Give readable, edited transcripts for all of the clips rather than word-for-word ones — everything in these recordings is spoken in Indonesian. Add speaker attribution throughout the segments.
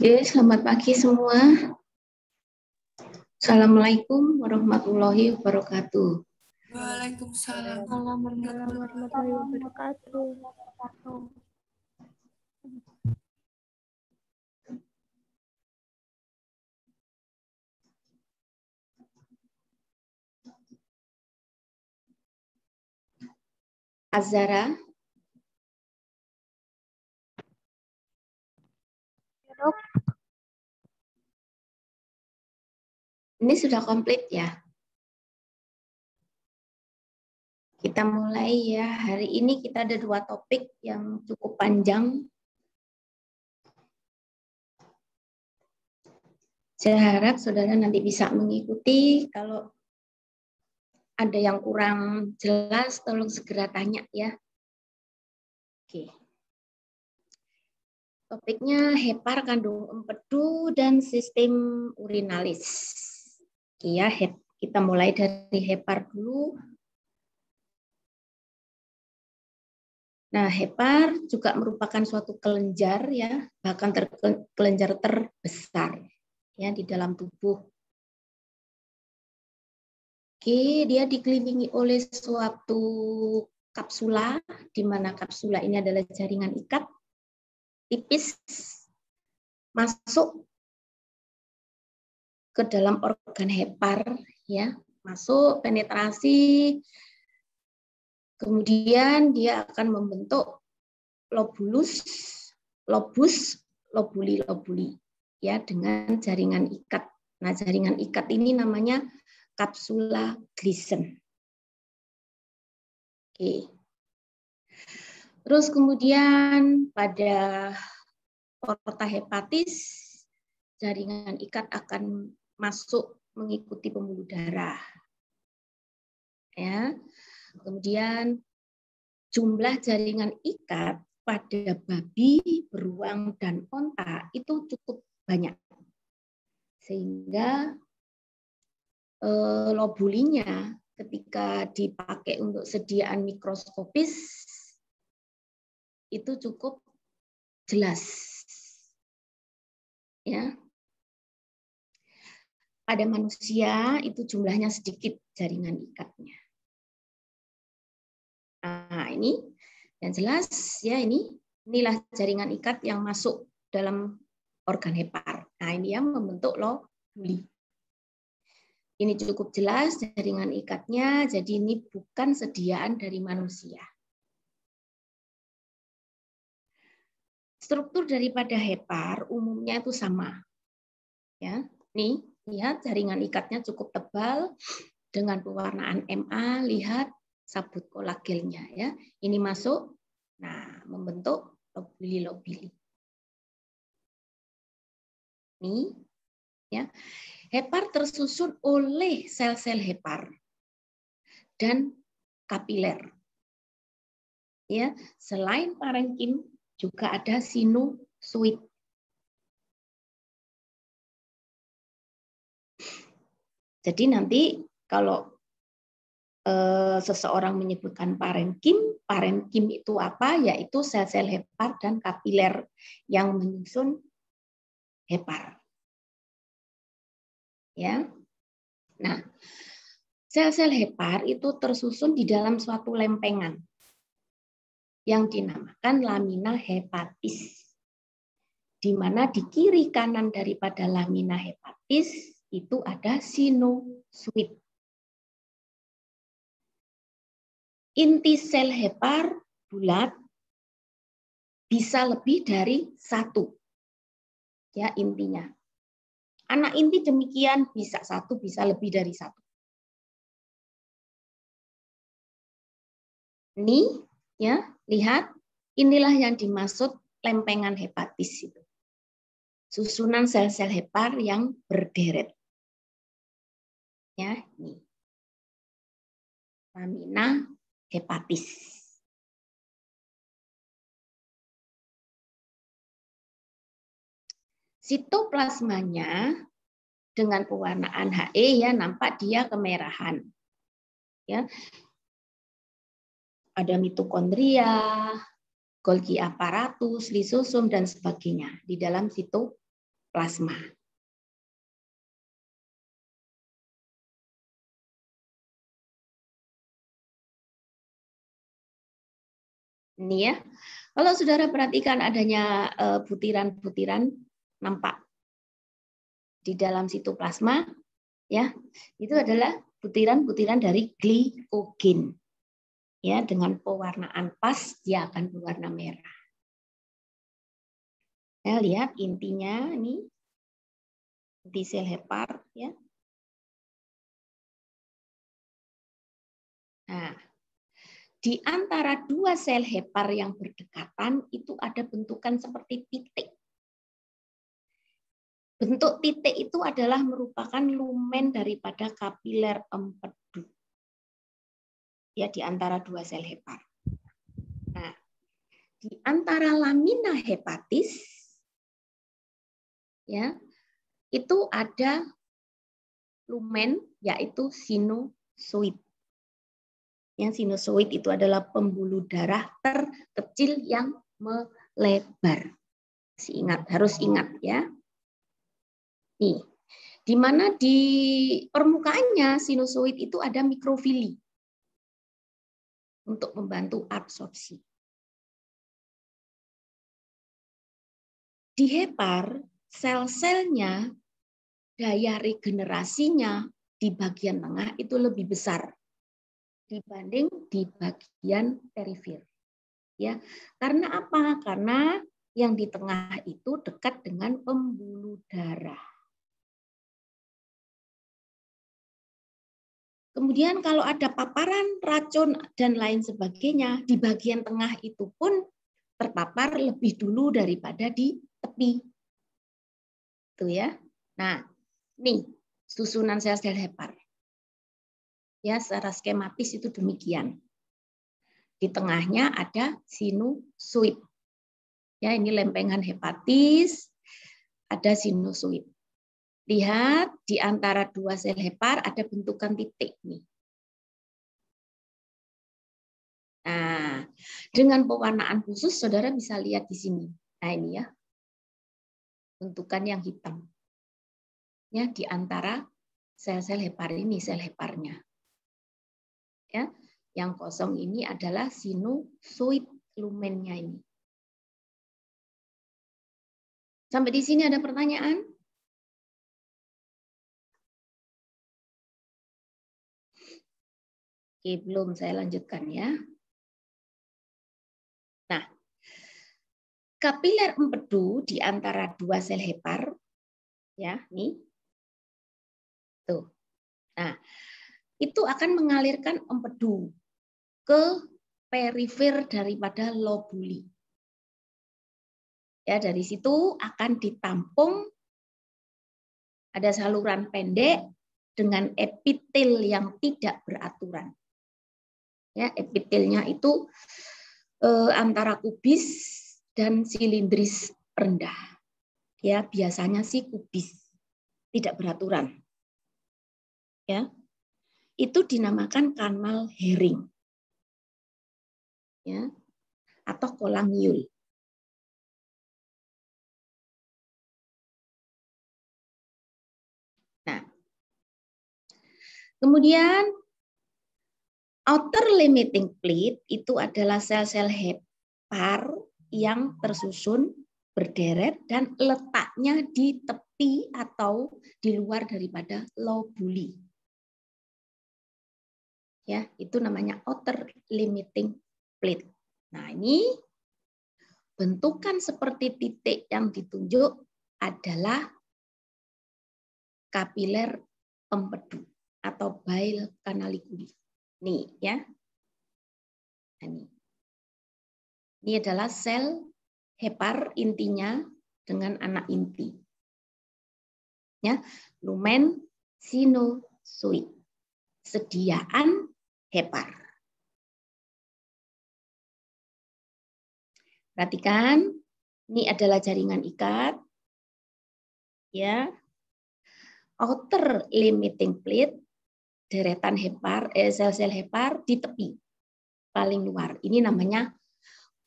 Speaker 1: Oke, selamat pagi semua. Assalamualaikum warahmatullahi wabarakatuh.
Speaker 2: Waalaikumsalam
Speaker 3: warahmatullahi wabarakatuh.
Speaker 1: Azara. Ini sudah komplit ya. Kita mulai ya. Hari ini kita ada 2 topik yang cukup panjang. Saya harap saudara nanti bisa mengikuti. Kalau ada yang kurang jelas, tolong segera tanya ya. Oke. Topiknya hepar kandung empedu dan sistem urinalis. Oke ya, kita mulai dari hepar dulu. Nah, hepar juga merupakan suatu kelenjar ya, bahkan kelenjar terbesar ya di dalam tubuh. Oke, dia dikelilingi oleh suatu kapsula, di mana kapsula ini adalah jaringan ikat tipis masuk ke dalam organ hepar ya, masuk penetrasi, kemudian dia akan membentuk lobulus, lobus, lobuli, lobuli ya dengan jaringan ikat. Nah, jaringan ikat ini namanya kapsula Gleason. Oke. Terus kemudian pada porta hepatis, jaringan ikat akan masuk mengikuti pembuluh darah. Ya. Kemudian jumlah jaringan ikat pada babi, beruang, dan onta itu cukup banyak. Sehingga lobulinya ketika dipakai untuk sediaan mikroskopis itu cukup jelas. Ya. Pada manusia itu jumlahnya sedikit jaringan ikatnya. Nah, ini yang jelas ya, inilah jaringan ikat yang masuk dalam organ hepar. Nah, ini yang membentuk lobuli. Ini cukup jelas jaringan ikatnya, jadi ini bukan sediaan dari manusia. Struktur daripada hepar umumnya itu sama. Ya, nih, lihat jaringan ikatnya cukup tebal dengan pewarnaan MA, lihat sabut kolagennya ya. Ini masuk, nah membentuk lobuli-lobuli. Nih, ya. Hepar tersusun oleh sel-sel hepar dan kapiler. Ya, selain parenkim juga ada sinusoid. Jadi nanti kalau seseorang menyebutkan parenkim itu apa? Yaitu sel-sel hepar dan kapiler yang menyusun hepar. Ya. Nah, sel-sel hepar itu tersusun di dalam suatu lempengan yang dinamakan lamina hepatis. Di mana di kiri kanan daripada lamina hepatis itu ada sinusoid. Inti sel hepar bulat, bisa lebih dari 1. Ya, intinya. Anak inti demikian, bisa 1, bisa lebih dari 1. Ini ya, lihat, inilah yang dimaksud lempengan hepatis itu. Susunan sel-sel hepar yang berderet. Ya, ini. Lamina hepatis. Sitoplasmanya dengan pewarnaan He ya, nampak dia kemerahan. Ya. Ada mitokondria, Golgi apparatus, lisosom dan sebagainya di dalam sitoplasma. plasma. Ini ya. Kalau saudara perhatikan adanya butiran-butiran nampak di dalam sitoplasma, ya, itu adalah butiran-butiran dari glikogen. Ya, dengan pewarnaan pas dia akan berwarna merah. Nah, lihat intinya ini inti sel hepar, ya. Nah, di antara dua sel hepar yang berdekatan itu ada bentukan seperti titik. Bentuk titik itu adalah merupakan lumen daripada kapiler empedu. Ya, di antara dua sel hepar. Nah, di antara lamina hepatis, ya, itu ada lumen yaitu sinusoid. Yang sinusoid itu adalah pembuluh darah terkecil yang melebar. Harus ingat ya. Nih, di mana di permukaannya sinusoid itu ada mikrofili untuk membantu absorpsi. Di hepar, sel-selnya daya regenerasinya di bagian tengah itu lebih besar dibanding di bagian perifer. Ya, karena apa? Karena yang di tengah itu dekat dengan pembuluh darah. Kemudian kalau ada paparan racun dan lain sebagainya, di bagian tengah itu pun terpapar lebih dulu daripada di tepi. Tuh ya. Nah, nih susunan sel-sel hepar. Ya, secara skematis itu demikian. Di tengahnya ada sinusoid. Ya, ini lempengan hepatis, ada sinusoid. Lihat di antara dua sel hepar ada bentukan titik nih. Nah, dengan pewarnaan khusus saudara bisa lihat di sini. Nah, ini ya. Bentukan yang hitam. Ya, di antara sel-sel hepar ini, sel heparnya. Ya, yang kosong ini adalah sinusoid lumennya ini. Sampai di sini ada pertanyaan? Oke, belum, saya lanjutkan ya. Nah, kapiler empedu di antara dua sel hepar, ya, nih, tuh. Nah, itu akan mengalirkan empedu ke perifer daripada lobuli. Ya, dari situ akan ditampung, ada saluran pendek dengan epitel yang tidak beraturan. Ya, epitelnya itu antara kubis dan silindris rendah. Ya, biasanya sih kubis, tidak beraturan. Ya. Itu dinamakan kanal Herring. Ya, atau kolangiul. Nah, kemudian outer limiting plate itu adalah sel-sel hepar yang tersusun berderet dan letaknya di tepi atau di luar daripada lobuli. Ya, itu namanya outer limiting plate. Nah, ini bentukan seperti titik yang ditunjuk adalah kapiler empedu atau bile canaliculi. Nih ya. Ini adalah sel hepar intinya dengan anak inti. Ya, lumen sinusoid. Sediaan hepar. Perhatikan, ini adalah jaringan ikat. Ya. Outer limiting plate, deretan hepar, sel-sel hepar di tepi paling luar. Ini namanya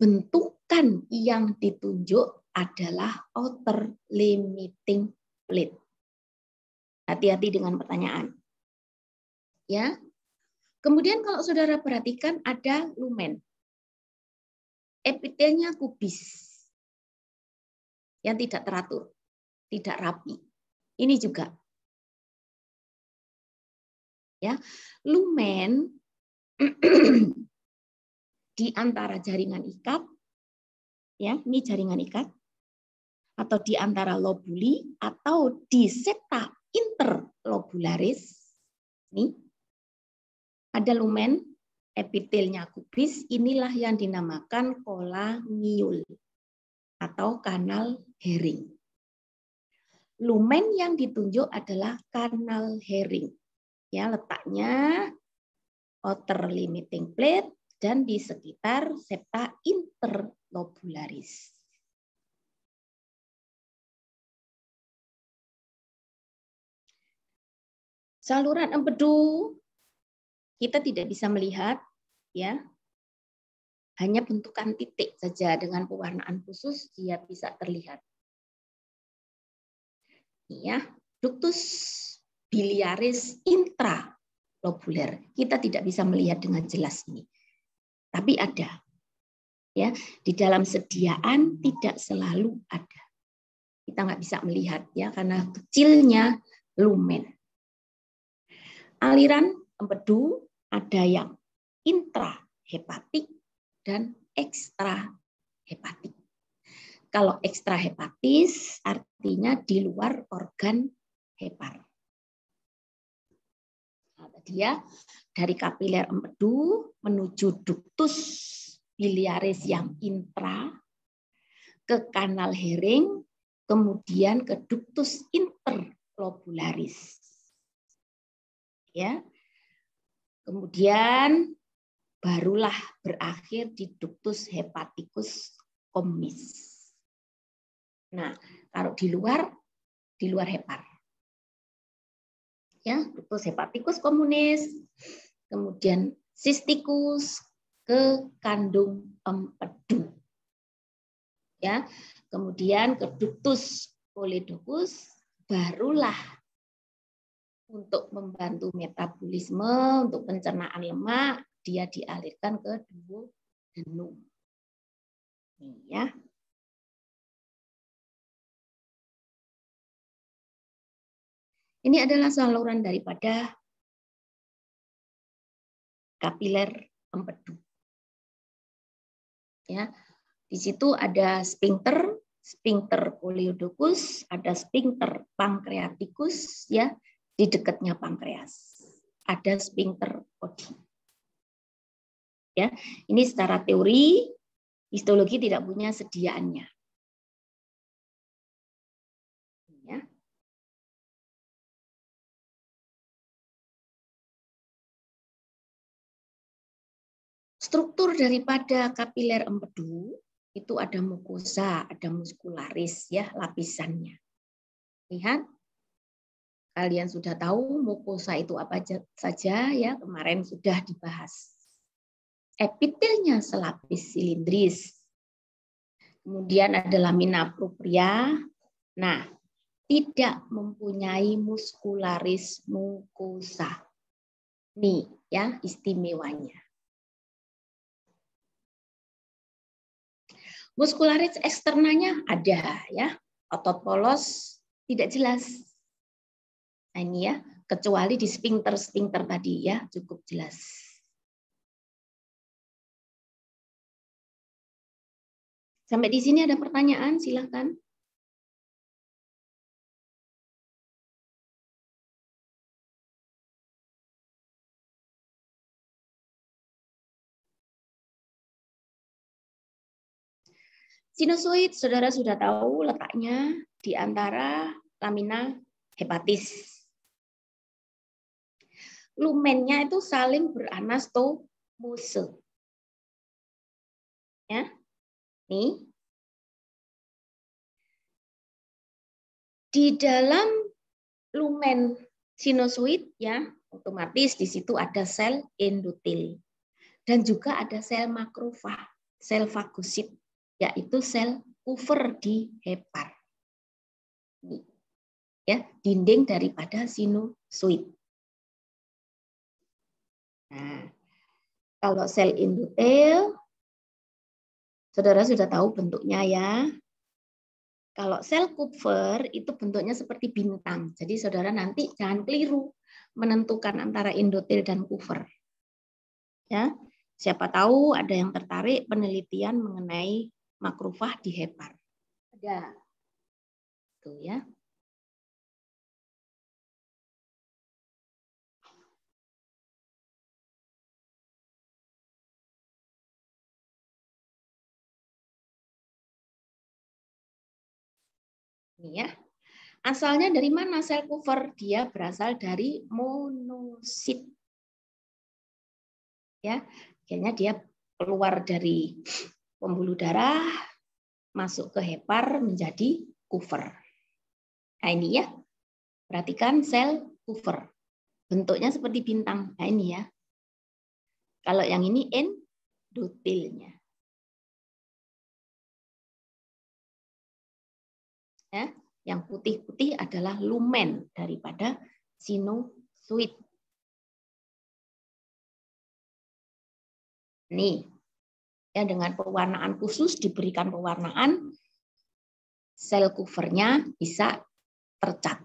Speaker 1: bentukan yang ditunjuk adalah outer limiting plate. Hati-hati dengan pertanyaan. Ya. Kemudian kalau saudara perhatikan ada lumen. Epitelnya kubis. Yang tidak teratur, tidak rapi. Ini juga. Ya, lumen di antara jaringan ikat, ya, ini jaringan ikat, atau di antara lobuli, atau di septa interlobularis, ini ada lumen, epitelnya kubis, inilah yang dinamakan kolangiul atau kanal Herring. Lumen yang ditunjuk adalah kanal Herring. Ya, letaknya outer limiting plate dan di sekitar septa interlobularis. Saluran empedu kita tidak bisa melihat, ya. Hanya bentukan titik saja dengan pewarnaan khusus dia bisa terlihat. Ya, ductus biliaris intralobuler. Kita tidak bisa melihat dengan jelas ini. Tapi ada. Ya, di dalam sediaan tidak selalu ada. Kita nggak bisa melihat ya karena kecilnya lumen. Aliran empedu ada yang intrahepatik dan ekstrahepatik. Kalau ekstrahepatis artinya di luar organ hepar. Nah, tadi ya, dari kapiler empedu menuju ductus biliaris yang intra, ke kanal Herring, kemudian ke ductus interlobularis. Ya. Kemudian barulah berakhir di ductus hepaticus communis. Nah, kalau di luar hepar. Ya, ductus hepaticus communis, kemudian cysticus ke kandung empedu. Ya, kemudian ke ductus choledochus barulah untuk membantu metabolisme, untuk pencernaan lemak, dia dialirkan ke duodenum. Ini ya. Ini adalah saluran daripada kapiler empedu. Ya, di situ ada sphincter choledochus, ada sphincter pancreaticus, ya, di dekatnya pankreas. Ada sphincter Oddi. Ya, ini secara teori histologi tidak punya sediaannya. Ya. Struktur daripada kapiler empedu itu ada mukosa, ada muskularis, ya, lapisannya. Lihat, kalian sudah tahu mukosa itu apa saja, ya, kemarin sudah dibahas. Epitelnya selapis silindris. Kemudian ada lamina propria. Nah, tidak mempunyai muskularis mukosa. Nih, ya, istimewanya. Muskularis eksternanya ada, ya, otot polos tidak jelas. Nah, ini ya, kecuali di sphincter tadi ya cukup jelas. Sampai di sini ada pertanyaan, silakan. Sinusoid, saudara sudah tahu letaknya di antara lamina hepatis. Lumennya itu saling beranastomose. Ya, nih. Di dalam lumen sinusoid, ya, otomatis di situ ada sel endotel dan juga ada sel makrofag, sel fagosit, yaitu sel cover di hepar. Ini, ya, dinding daripada sinusoid. Nah, kalau sel endotel, saudara sudah tahu bentuknya ya. Kalau sel Kupfer itu bentuknya seperti bintang. Jadi saudara nanti jangan keliru menentukan antara endotel dan Kupfer. Ya, siapa tahu ada yang tertarik penelitian mengenai makrofag di hepar. Ada. Tuh ya. Ini ya. Asalnya dari mana sel Kupfer? Dia berasal dari monosit. Ya, akhirnya dia keluar dari pembuluh darah, masuk ke hepar menjadi Kupfer. Nah ini ya, perhatikan sel Kupfer. Bentuknya seperti bintang. Nah ini ya. Kalau yang ini endotelnya. Ya, yang putih-putih adalah lumen daripada sinusoid. Nih, ya dengan pewarnaan khusus diberikan pewarnaan, sel Kupfernya bisa tercat.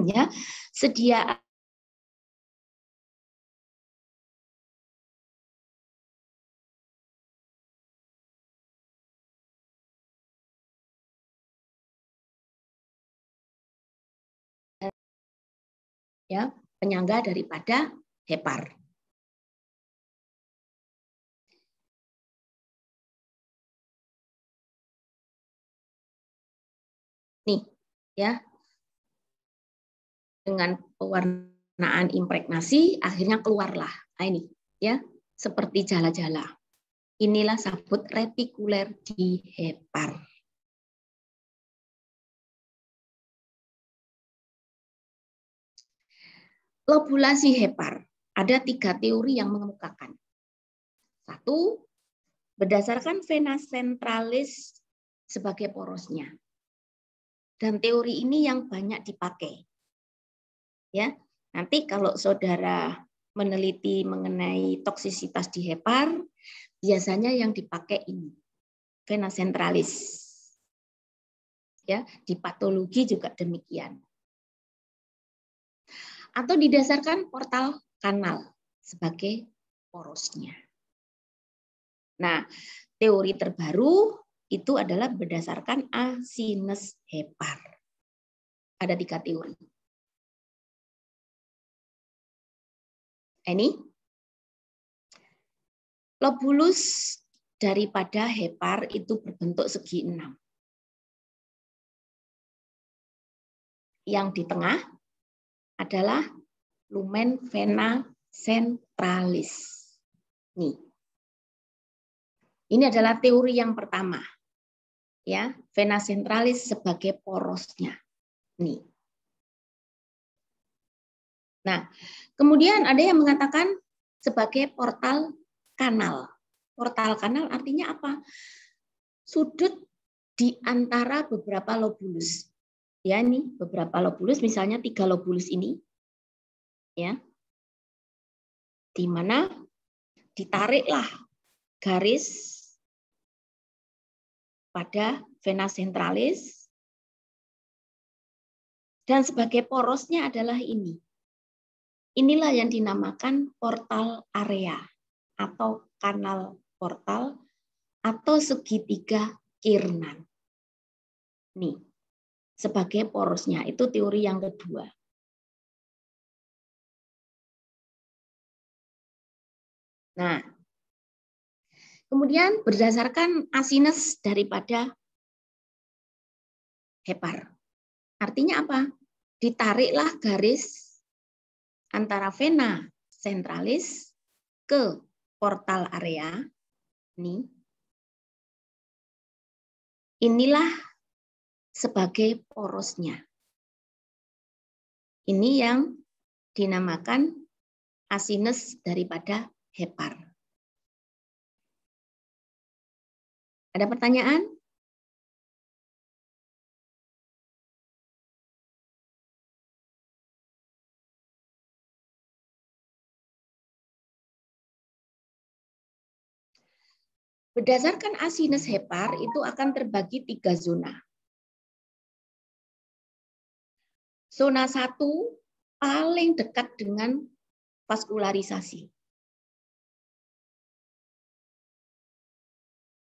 Speaker 1: Ya, sedia ya penyangga daripada hepar. Nih, ya. Dengan pewarnaan impregnasi akhirnya keluarlah. Nah, ini ya, seperti jala-jala. Inilah sabut retikuler di hepar. Lobulasi hepar. Ada 3 teori yang mengemukakan. 1, berdasarkan vena centralis sebagai porosnya. Dan teori ini yang banyak dipakai. Ya, nanti kalau saudara meneliti mengenai toksisitas di hepar, biasanya yang dipakai ini, vena centralis. Ya, di patologi juga demikian. Atau didasarkan portal kanal sebagai porosnya. Nah, teori terbaru itu adalah berdasarkan asines hepar. Ada 3 teori. Ini lobulus daripada hepar itu berbentuk segi 6. Yang di tengah adalah lumen vena centralis. Nih. Ini adalah teori yang pertama. Ya, vena centralis sebagai porosnya. Nih. Nah, kemudian ada yang mengatakan sebagai portal kanal. Portal kanal artinya apa? Sudut di antara beberapa lobulus. Ya, ini beberapa lobulus, misalnya 3 lobulus ini. Ya. Di mana ditariklah garis pada vena centralis dan sebagai porosnya adalah ini. Inilah yang dinamakan portal area atau kanal portal atau segitiga Kiernan. Nih, sebagai porosnya, itu teori yang kedua. Nah, kemudian berdasarkan asines daripada hepar. Artinya apa? Ditariklah garis antara vena centralis ke portal area. Nih. Inilah sebagai porosnya. Ini yang dinamakan asines daripada hepar. Ada pertanyaan? Berdasarkan sinus hepar itu akan terbagi 3 zona. Zona 1 paling dekat dengan vaskularisasi.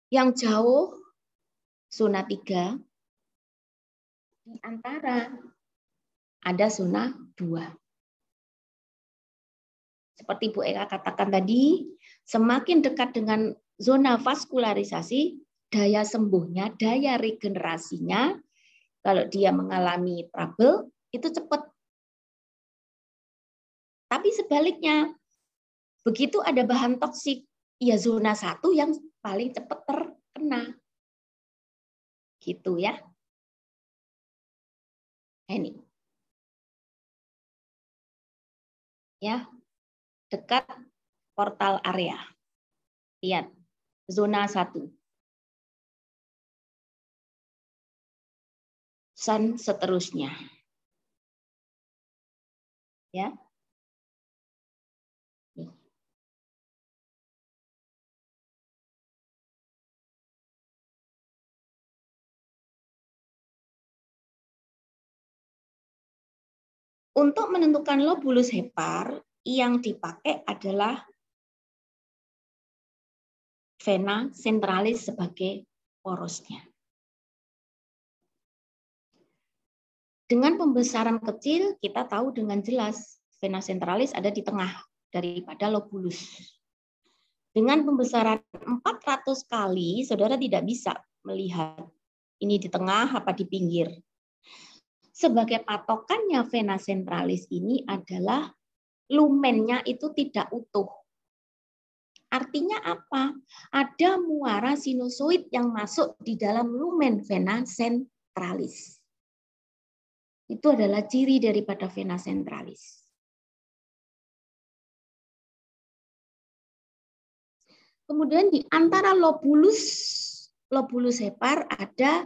Speaker 1: Yang jauh zona 3, di antara ada zona 2. Seperti Bu Eka katakan tadi, semakin dekat dengan zona vaskularisasi, daya sembuhnya, daya regenerasinya, kalau dia mengalami trouble, itu cepat. Tapi sebaliknya, begitu ada bahan toksik, ya zona 1 yang paling cepat terkena. Gitu ya. Ini. Ya. Dekat portal area. Lihat, zona 1. Dan seterusnya. Ya. Nih. Untuk menentukan lobulus hepar, yang dipakai adalah vena centralis sebagai porosnya. Dengan pembesaran kecil, kita tahu dengan jelas vena centralis ada di tengah daripada lobulus. Dengan pembesaran 400 kali, saudara tidak bisa melihat ini di tengah apa di pinggir. Sebagai patokannya vena centralis ini adalah lumennya itu tidak utuh. Artinya apa? Ada muara sinusoid yang masuk di dalam lumen vena centralis. Itu adalah ciri daripada vena centralis. Kemudian di antara lobulus hepar ada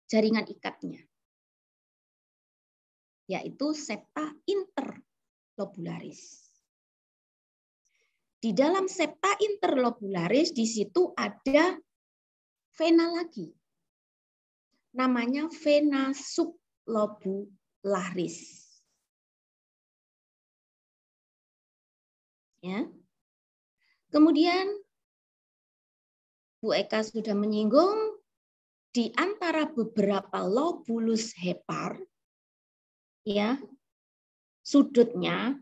Speaker 1: jaringan ikatnya, yaitu septa interlobularis. Di dalam septa interlobularis di situ ada vena lagi, namanya vena sublobularis. Ya. Kemudian Bu Eka sudah menyinggung di antara beberapa lobulus hepar, ya, sudutnya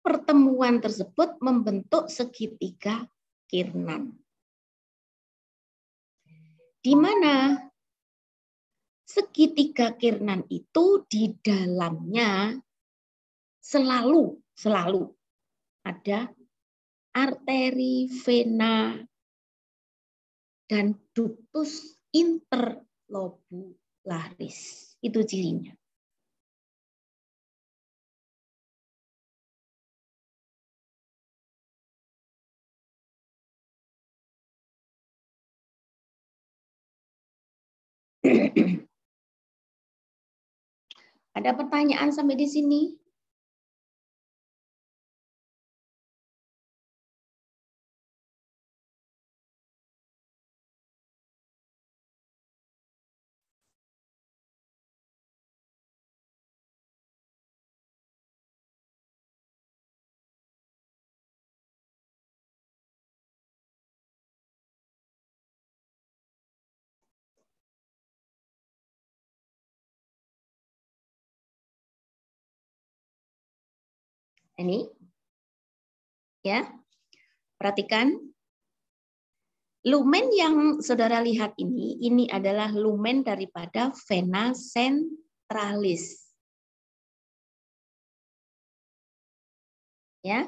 Speaker 1: pertemuan tersebut membentuk segitiga Kiernan. Di mana segitiga Kiernan itu di dalamnya selalu ada arteri, vena, dan ductus interlobularis. Itu cirinya. Ada pertanyaan sampai di sini? Ini, ya, perhatikan. Lumen yang saudara lihat ini adalah lumen daripada vena centralis. Ya,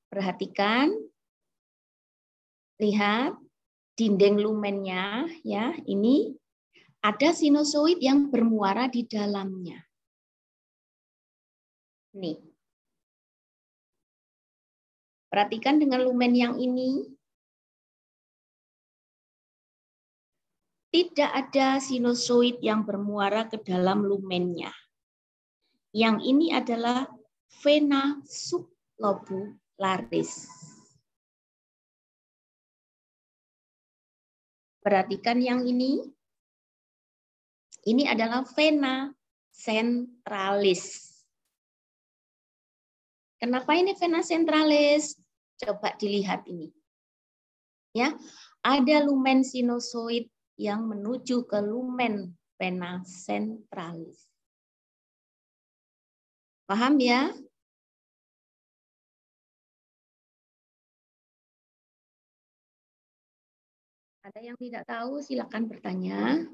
Speaker 1: perhatikan, lihat dinding lumennya, ya, ini ada sinusoid yang bermuara di dalamnya. Nih. Perhatikan dengan lumen yang ini. Tidak ada sinusoid yang bermuara ke dalam lumennya. Yang ini adalah vena sublobularis. Perhatikan yang ini. Ini adalah vena centralis. Kenapa ini vena centralis? Coba dilihat ini. Ya, ada lumen sinusoid yang menuju ke lumen vena centralis. Paham ya? Ada yang tidak tahu, silakan bertanya.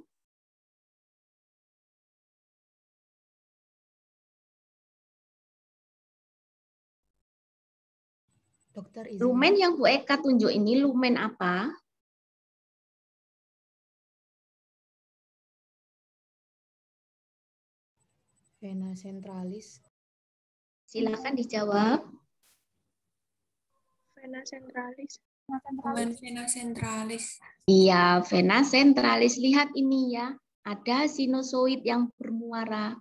Speaker 4: Dokter, izin.
Speaker 1: Lumen yang Bu Eka tunjuk ini lumen apa?
Speaker 4: Vena centralis.
Speaker 1: Silakan dijawab.
Speaker 3: Vena centralis.
Speaker 2: Lumen vena centralis.
Speaker 1: Iya, vena centralis. Lihat ini ya. Ada sinusoid yang bermuara.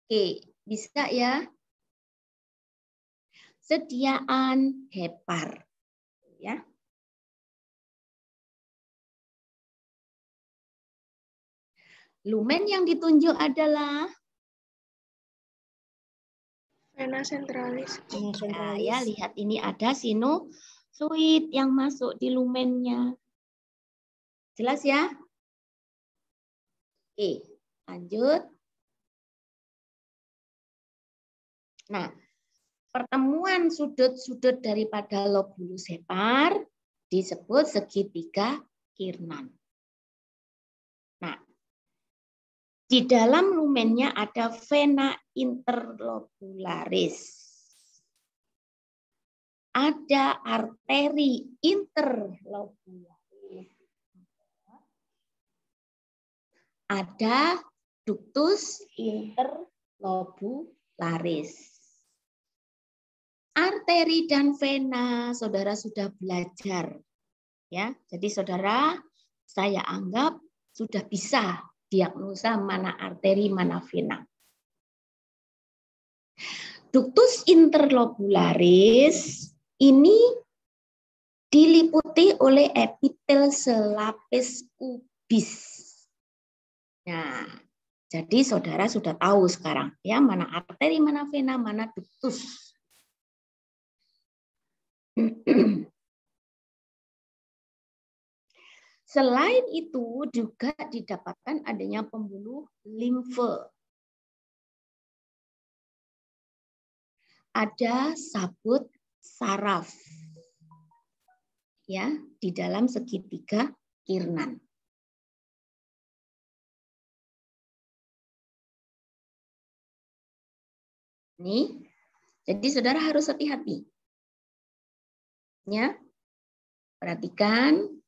Speaker 1: Oke, bisa ya? Sediaan hepar. Ya. Lumen yang ditunjuk adalah
Speaker 3: Vena centralis.
Speaker 1: ya, lihat ini ada sinusoid yang masuk di lumennya. Jelas ya? Oke, lanjut. Nah, pertemuan sudut-sudut daripada lobulus hepar disebut segitiga Kiernan. Nah, di dalam lumennya ada vena interlobularis. Ada arteri interlobularis. Ada ductus interlobularis. Arteri dan vena, saudara sudah belajar. Ya, jadi saudara, saya anggap sudah bisa diagnosa mana arteri, mana vena. Ductus interlobularis ini diliputi oleh epitel selapis kubis. Nah, jadi saudara sudah tahu sekarang ya mana arteri, mana vena, mana ductus. Selain itu juga didapatkan adanya pembuluh limfe. Ada sabut saraf ya di dalam segitiga Kiernan. Nih, jadi saudara harus hati-hati. Ya, perhatikan.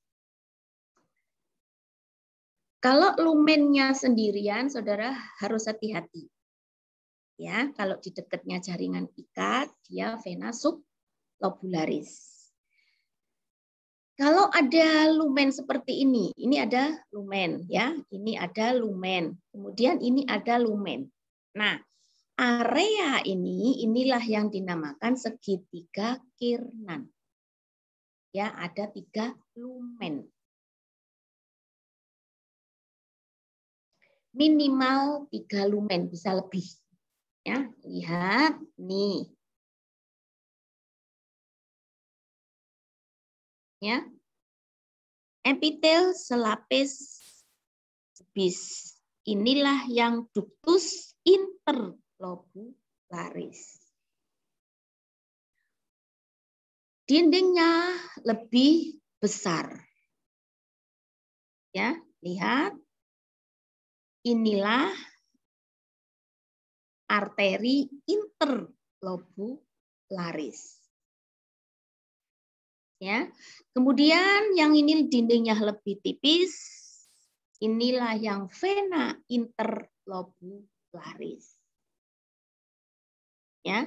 Speaker 1: Kalau lumennya sendirian, saudara harus hati-hati. Ya, kalau di dekatnya jaringan ikat, dia vena sublobularis. Kalau ada lumen seperti ini ada lumen, ya, ini ada lumen, kemudian ini ada lumen. Nah, area inilah yang dinamakan segitiga Kiernan. Ya, ada 3 lumen. Minimal 3 lumen, bisa lebih. Ya, lihat nih. Ya. Epitel selapis kubis. Inilah yang ductus interlobularis. Dindingnya lebih besar. Ya, lihat. Inilah arteri interlobularis. Ya. Kemudian yang ini dindingnya lebih tipis. Inilah yang vena interlobularis. Ya.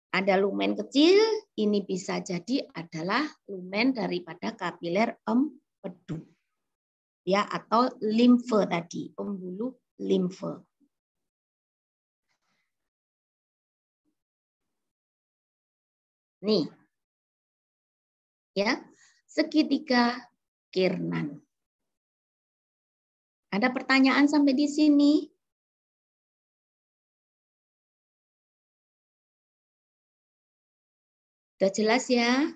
Speaker 1: Ada lumen kecil, ini bisa jadi adalah lumen daripada kapiler empedu. Ya, atau limfe tadi, pembuluh limfe. Nih. Ya, segitiga Kiernan. Ada pertanyaan sampai di sini? Sudah jelas ya?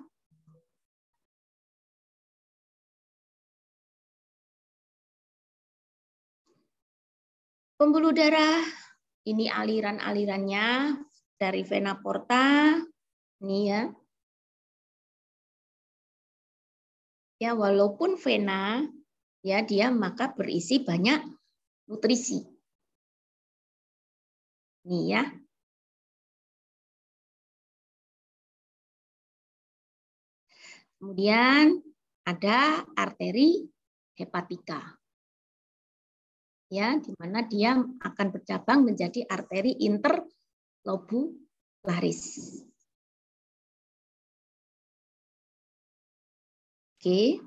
Speaker 1: Pembuluh darah, ini aliran-alirannya dari vena porta, ini ya. Ya, walaupun vena, ya dia maka berisi banyak nutrisi. Nih ya. Kemudian ada arteri hepatika. Ya, di mana dia akan bercabang menjadi arteri interlobularis. Oke.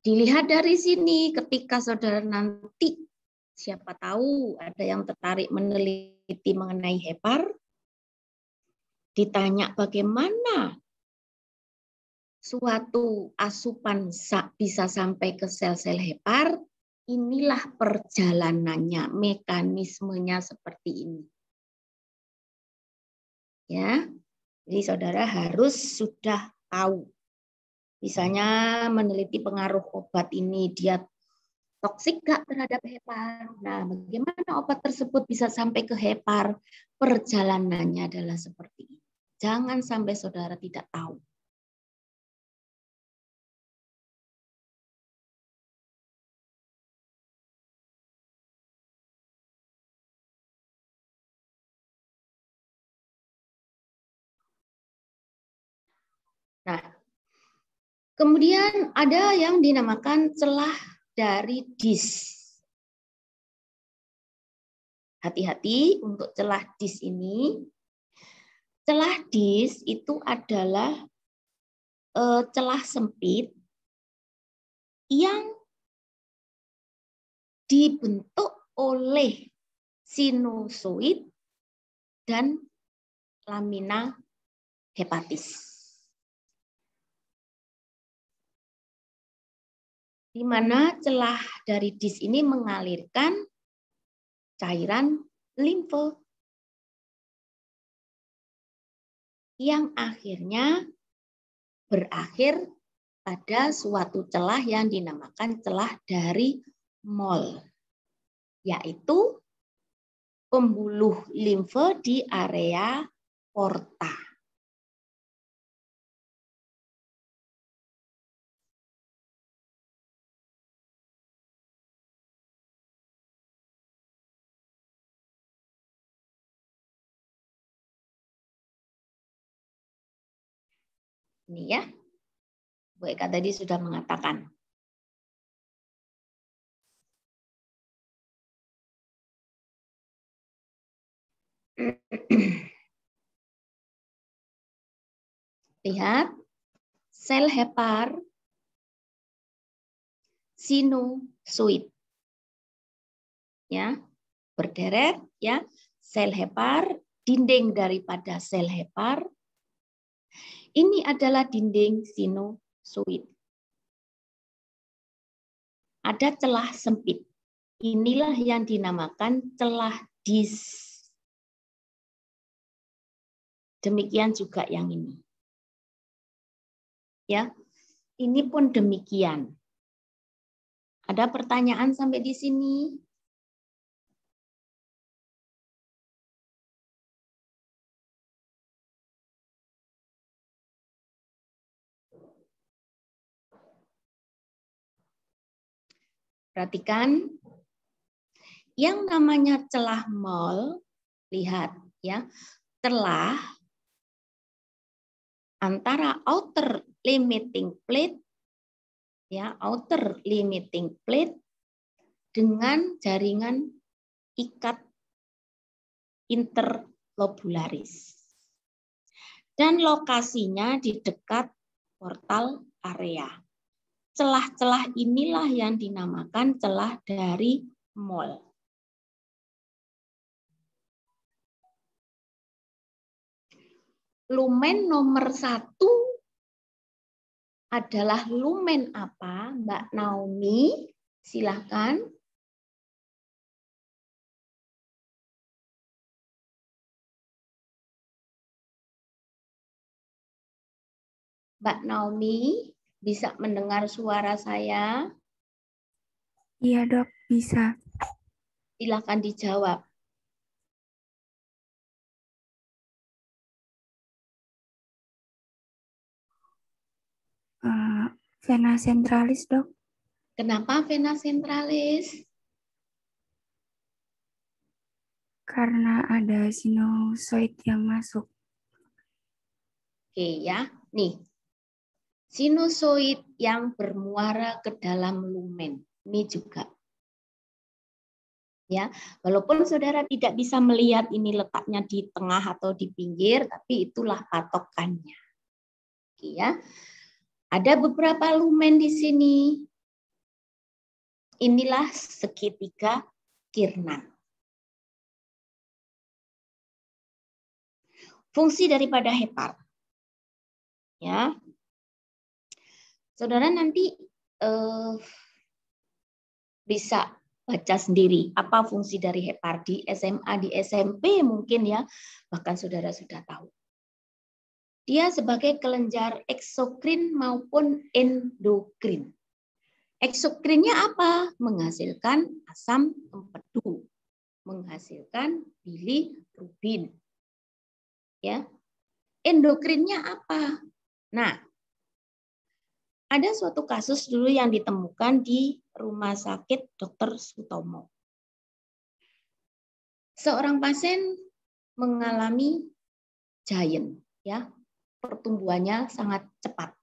Speaker 1: Dilihat dari sini ketika saudara nanti siapa tahu ada yang tertarik meneliti mengenai hepar, ditanya bagaimana suatu asupan bisa sampai ke sel-sel hepar, inilah perjalanannya, mekanismenya seperti ini. Ya, jadi saudara harus sudah tahu. Misalnya meneliti pengaruh obat ini, dia toksik nggak terhadap hepar. Nah, bagaimana obat tersebut bisa sampai ke hepar? Perjalanannya adalah seperti ini. Jangan sampai saudara tidak tahu. Nah, kemudian ada yang dinamakan celah dari DIS. Hati-hati untuk celah DIS ini. Celah DIS itu adalah celah sempit yang dibentuk oleh sinusoid dan lamina hepatis. Di mana celah dari DIS ini mengalirkan cairan limfe yang akhirnya berakhir pada suatu celah yang dinamakan celah dari mol, yaitu pembuluh limfe di area porta. Ini ya, Bu Eka tadi sudah mengatakan. Lihat, sel hepar sinusoid. Ya, berderet ya, sel hepar, dinding daripada sel hepar. Ini adalah dinding sinusoid. Ada celah sempit. Inilah yang dinamakan celah DIS. Demikian juga yang ini. Ya, ini pun demikian. Ada pertanyaan sampai di sini? Perhatikan, yang namanya celah mol, lihat ya, celah antara outer limiting plate, ya, outer limiting plate dengan jaringan ikat interlobularis. Dan lokasinya di dekat portal area. Celah-celah inilah yang dinamakan celah dari mol. Lumen nomor 1 adalah lumen apa, Mbak Naomi? Silahkan. Mbak Naomi, bisa mendengar suara saya?
Speaker 2: Iya, Dok, bisa.
Speaker 1: Silahkan dijawab.
Speaker 2: Vena centralis, Dok.
Speaker 1: Kenapa vena centralis?
Speaker 2: Karena ada sinusoid yang masuk.
Speaker 1: Oke ya, nih. Sinusoid yang bermuara ke dalam lumen. Ini juga. Ya, walaupun saudara tidak bisa melihat ini letaknya di tengah atau di pinggir, tapi itulah patokannya. Oke ya. Ada beberapa lumen di sini. Inilah segitiga Kiernan. Fungsi daripada hepar. Ya. Saudara nanti bisa baca sendiri apa fungsi dari hepar di SMA, di SMP mungkin ya, bahkan saudara sudah tahu. Dia sebagai kelenjar eksokrin maupun endokrin. Eksokrinnya apa? Menghasilkan asam empedu, menghasilkan bilirubin. Ya. Endokrinnya apa? Nah, ada suatu kasus dulu yang ditemukan di Rumah Sakit Dr. Sutomo. Seorang pasien mengalami giant, ya, pertumbuhannya sangat cepat.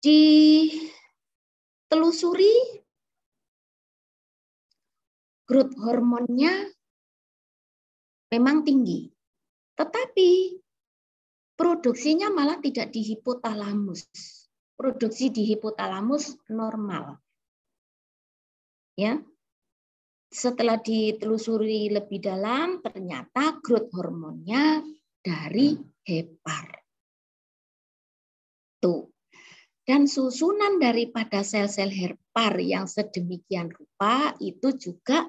Speaker 1: Ditelusuri growth hormonnya memang tinggi, tetapi produksinya malah tidak di hipotalamus. Produksi di hipotalamus normal. Ya. Setelah ditelusuri lebih dalam, ternyata growth hormonnya dari hepar. Tuh. Dan susunan daripada sel-sel hepar yang sedemikian rupa itu juga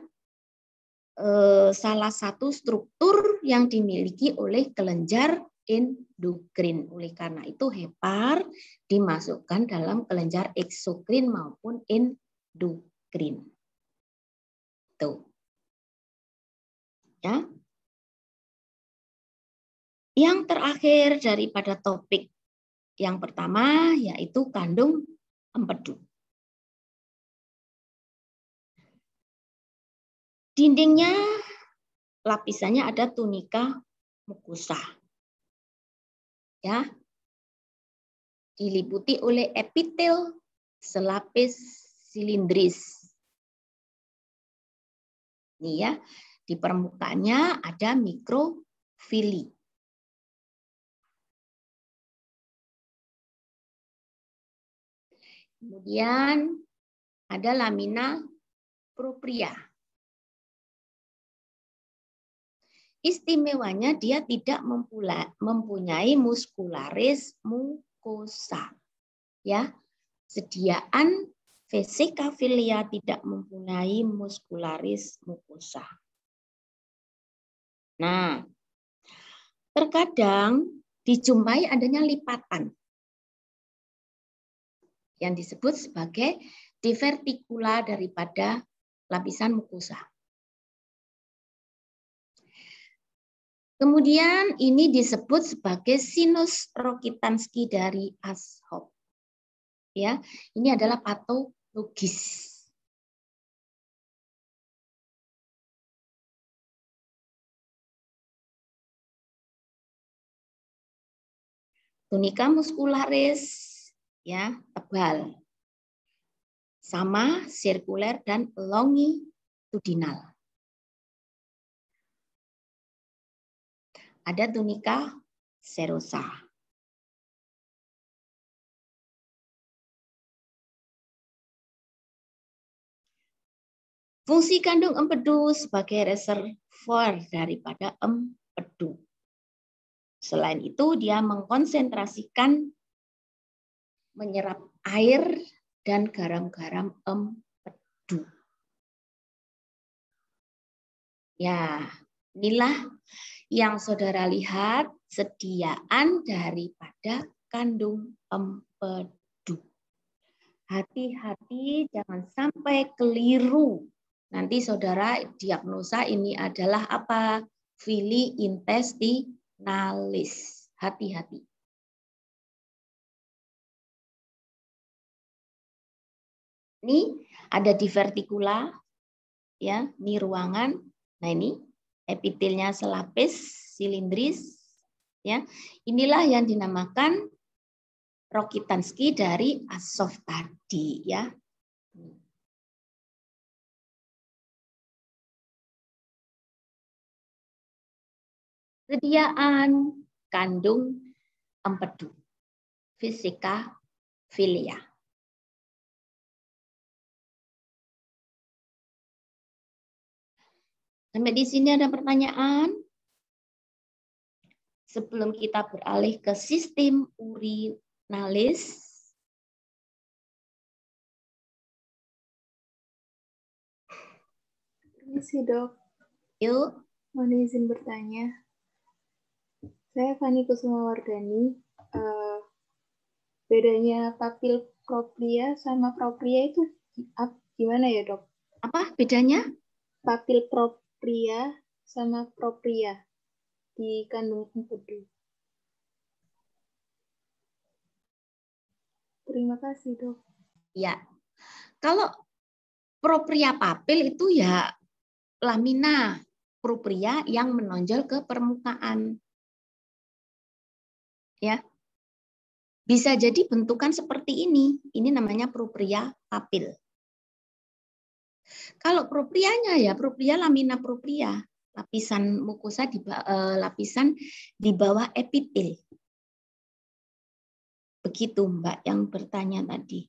Speaker 1: salah satu struktur yang dimiliki oleh kelenjar endokrin. Oleh karena itu hepar dimasukkan dalam kelenjar eksokrin maupun endokrin. Tuh. Ya. Yang terakhir daripada topik yang pertama yaitu kandung empedu. Dindingnya lapisannya ada tunika mukosa. Ya. Diliputi oleh epitel selapis silindris. Nih ya, di permukaannya ada mikrofili. Kemudian ada lamina propria. Istimewanya dia tidak mempunyai muskularis mukosa. Ya, sediaan vesikafilia tidak mempunyai muskularis mukosa. Nah, terkadang dijumpai adanya lipatan yang disebut sebagai divertikula daripada lapisan mukosa. Kemudian ini disebut sebagai sinus Rokitansky dari Ashop. Ya, ini adalah patologis. Tunika muskularis ya tebal, sama sirkuler dan longitudinal. ada tunika serosa. Fungsi kandung empedu sebagai reservoir daripada empedu. Selain itu, dia mengkonsentrasikan menyerap air dan garam-garam empedu. Ya, inilah yang saudara lihat sediaan daripada kandung empedu. Hati-hati jangan sampai keliru. Nanti saudara diagnosa ini adalah apa? Villi intestinalis. Hati-hati. Ini ada divertikula, ya, ini ruangan. Nah ini epitelnya selapis, silindris, ya. Inilah yang dinamakan Rokitansky dari Asov tadi, ya. Sediaan kandung empedu, fisika filia. Sampai di sini ada pertanyaan? Sebelum kita beralih ke sistem urinalis.
Speaker 3: Permisi dok,
Speaker 1: Yuk.
Speaker 3: mohon izin bertanya. Saya Fani Kusuma Wardani. Bedanya papil propria sama propria itu gimana ya dok?
Speaker 1: Apa bedanya?
Speaker 3: Papil propria sama propria di kandung empedu. Terima kasih dok.
Speaker 1: Ya, kalau propria papil itu ya lamina propria yang menonjol ke permukaan. Ya, bisa jadi bentukan seperti ini. Ini namanya propria papil. Kalau proprianya ya propria lamina propria, lapisan mukosa lapisan di bawah epitel. Begitu Mbak yang bertanya tadi.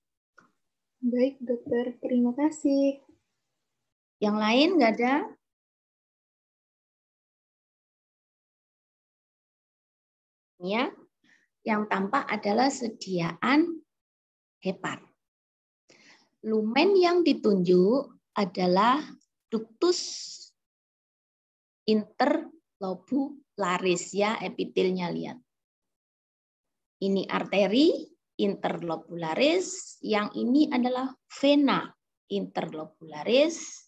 Speaker 3: Baik dokter, terima kasih.
Speaker 1: Yang lain nggak ada? Ya, yang tampak adalah sediaan hepar. Lumen yang ditunjuk adalah ductus interlobularis, ya, epitelnya lihat. Ini arteri interlobularis, yang ini adalah vena interlobularis.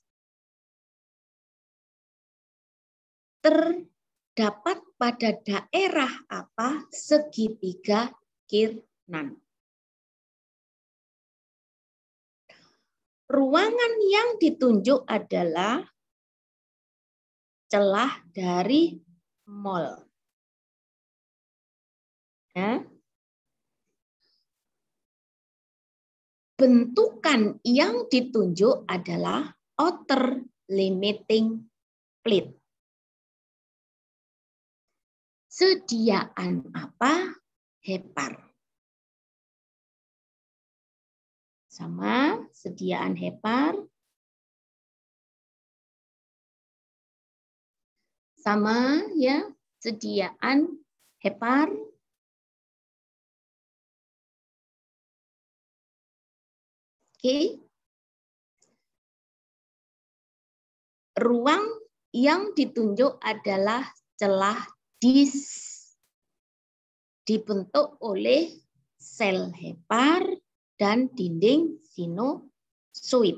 Speaker 1: Terdapat pada daerah apa? Segitiga Kirnan. Ruangan yang ditunjuk adalah celah dari mol. Ya. Bentukan yang ditunjuk adalah outer limiting plate. Sediaan apa? Hepar. Sama sediaan hepar. Sama ya, sediaan hepar. Oke. Ruang yang ditunjuk adalah celah dis. Dibentuk oleh sel hepar dan dinding sinusoid.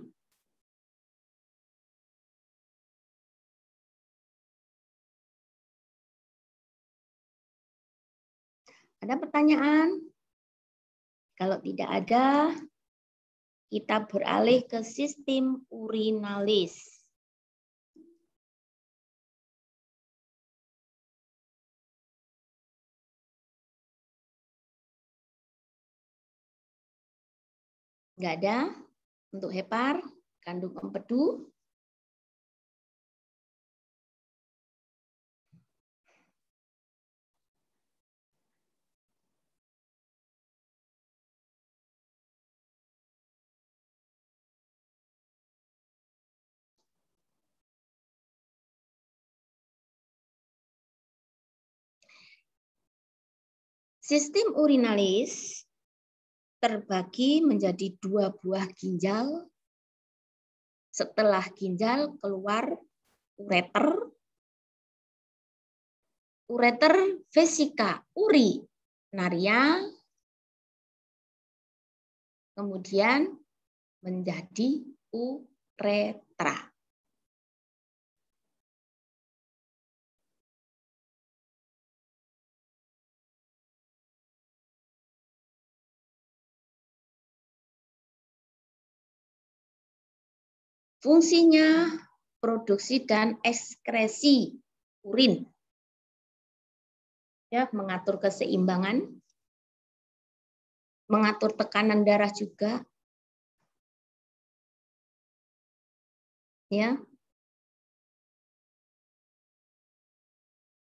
Speaker 1: Ada pertanyaan? Kalau tidak ada, kita beralih ke sistem urinalis. Nggak ada untuk hepar, kandung empedu. Sistem urinalis terbagi menjadi 2 buah ginjal. Setelah ginjal keluar ureter, ureter vesica urinaria, kemudian menjadi uretra. Fungsinya produksi dan ekskresi urin, ya, mengatur keseimbangan, mengatur tekanan darah juga, ya,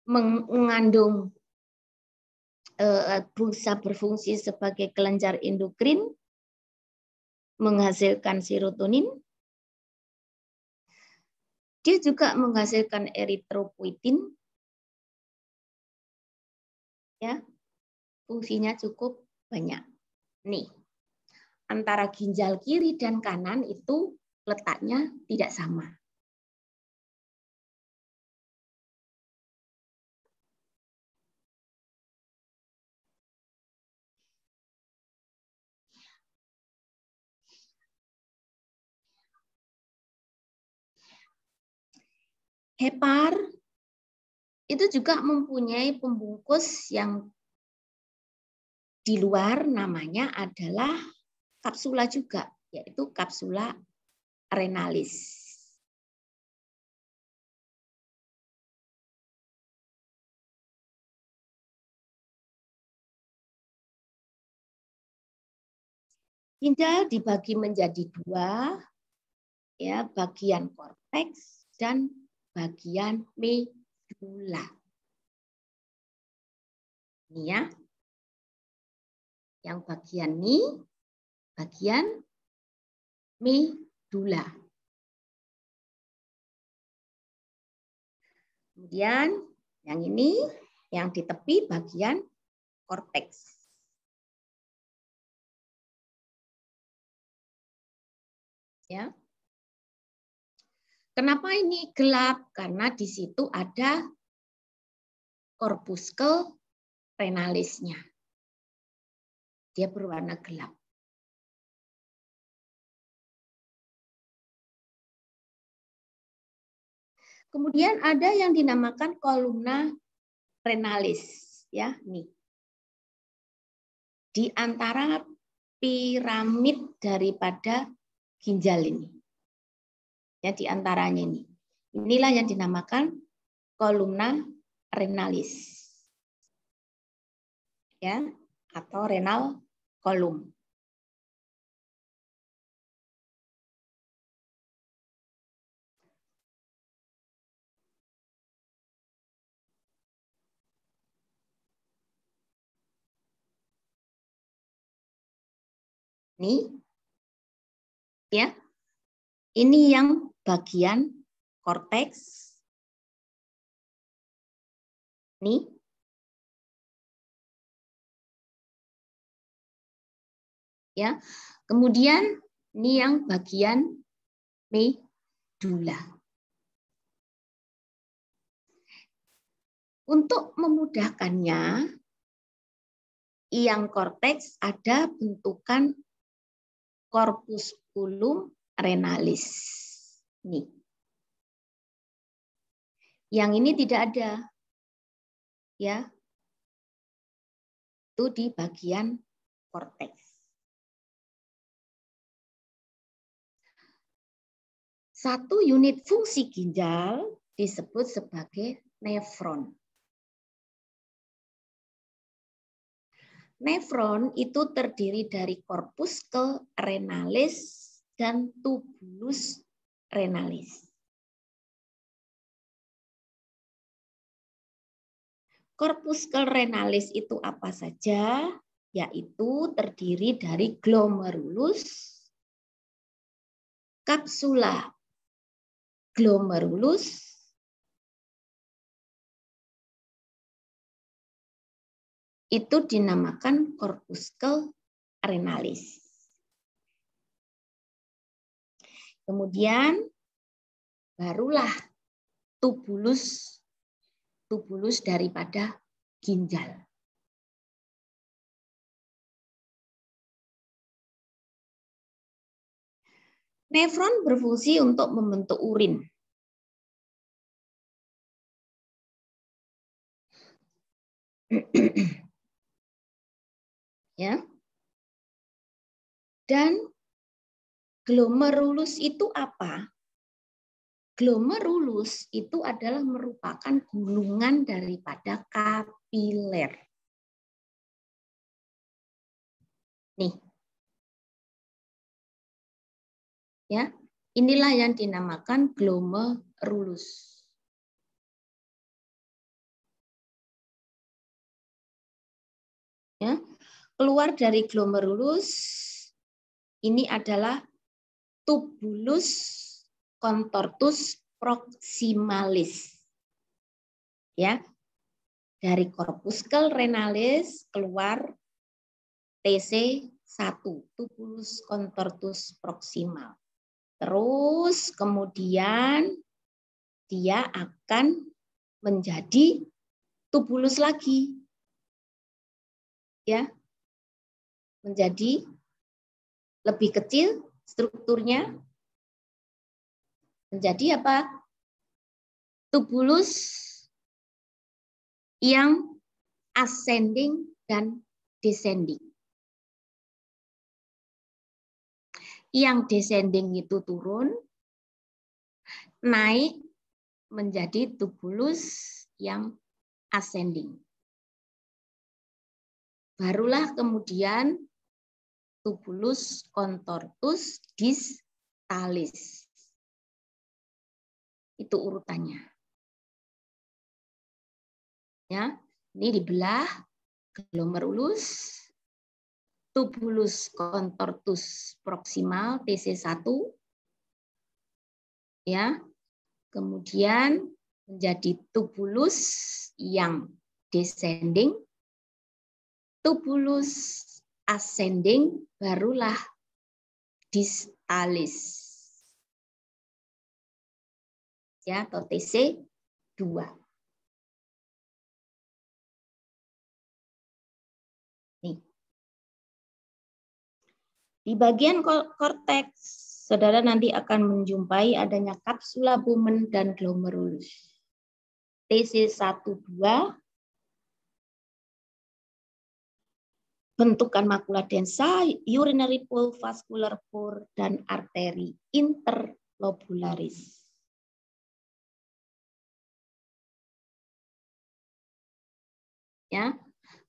Speaker 1: mengandung bisa berfungsi sebagai kelenjar endokrin, menghasilkan serotonin. Dia juga menghasilkan eritropoietin. Ya, fungsinya cukup banyak. Nih, antara ginjal kiri dan kanan itu letaknya tidak sama. Hepar itu juga mempunyai pembungkus yang di luar, namanya adalah kapsula juga, yaitu kapsula renalis. Ginjal dibagi menjadi 2, ya, bagian korteks dan bagian medula. Ini ya, yang bagian ini, bagian medula. Kemudian yang ini, yang di tepi bagian korteks. Ya. Kenapa ini gelap? Karena di situ ada korpuskel renalisnya. Dia berwarna gelap. Kemudian ada yang dinamakan kolumna renalis, ya, nih. Di antara piramid daripada ginjal ini. Ya, di antaranya ini. Inilah yang dinamakan kolumna renalis. Ya, atau renal kolum. Nih, ya, ini yang bagian korteks. Nih, ya, kemudian ini yang bagian medula. Untuk memudahkannya, yang korteks ada bentukan corpusculum renalis. Nih. Yang ini tidak ada. Ya. Itu di bagian korteks. Satu unit fungsi ginjal disebut sebagai nefron. Nefron itu terdiri dari korpuskel renalis dan tubulus renalis. Korpuskel renalis itu apa saja? Yaitu terdiri dari glomerulus, kapsula glomerulus, itu dinamakan corpuscle renalis. Kemudian barulah tubulus daripada ginjal. Nefron berfungsi untuk membentuk urin. Ya. Dan glomerulus itu apa? Glomerulus itu adalah merupakan gulungan daripada kapiler. Nih. Ya, inilah yang dinamakan glomerulus. Ya, keluar dari glomerulus ini adalah tubulus contortus proximalis. Ya. Dari corpuscle renalis keluar TC1, tubulus contortus proximal. Terus kemudian dia akan menjadi tubulus lagi. Ya. Menjadi lebih kecil strukturnya. Menjadi apa? Tubulus yang ascending dan descending. Yang descending itu turun, naik menjadi tubulus yang ascending. Barulah kemudian tubulus contortus distalis. Itu urutannya. Ya, ini dibelah glomerulus, tubulus contortus proximal TC1, ya, kemudian menjadi tubulus yang descending, tubulus ascending, barulah distalis, ya, atau TC2. Nih. Di bagian korteks, saudara nanti akan menjumpai adanya kapsula Bowman dan glomerulus. TC12, bentukan makula densa, urinary pool, vascular pore, dan arteri interlobularis. Ya,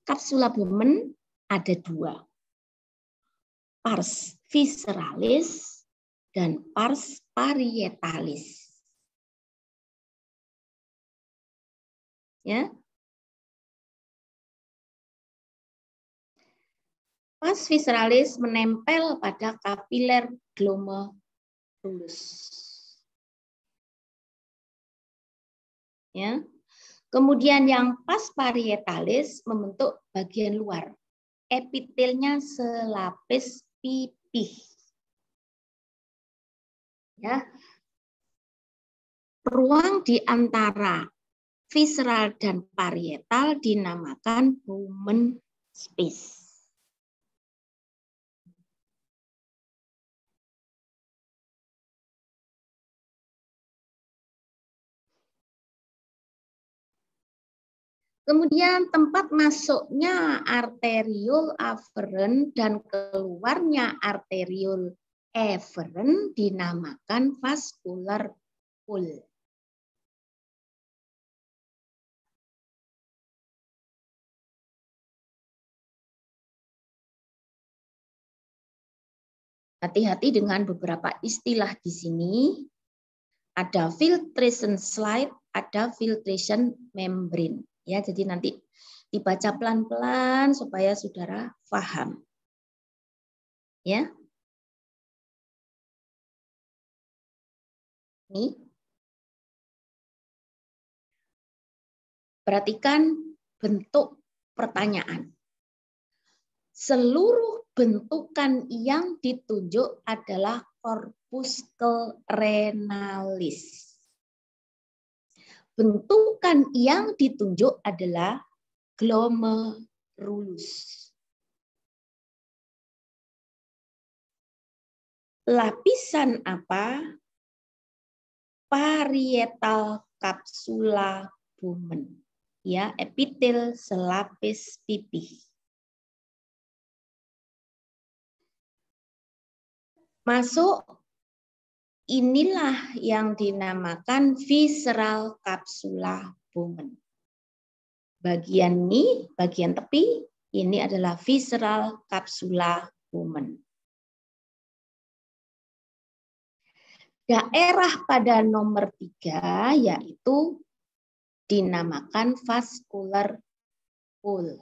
Speaker 1: kapsula Bowman ada dua, pars visceralis dan pars parietalis. Ya. Pars visceralis menempel pada kapiler glomerulus. Ya. Kemudian yang pars parietalis membentuk bagian luar. Epitelnya selapis pipih. Ya. Ruang di antara visceral dan parietal dinamakan Bowman space. Kemudian tempat masuknya arteriole afferent dan keluarnya arteriole efferent dinamakan vascular pool. Hati-hati dengan beberapa istilah di sini. Ada filtration slide, ada filtration membrane. Ya, jadi nanti dibaca pelan-pelan supaya saudara paham. Ya. Nih. Perhatikan bentuk pertanyaan. seluruh bentukan yang ditunjuk adalah corpuscle renalis. Bentukan yang ditunjuk adalah glomerulus. Lapisan apa? Parietal capsula Bowman. Ya, epitel selapis pipih. Masuk, inilah yang dinamakan visceral capsula Bowman. Bagian ini, bagian tepi, ini adalah visceral capsula Bowman. Daerah pada nomor 3 yaitu dinamakan vascular pool.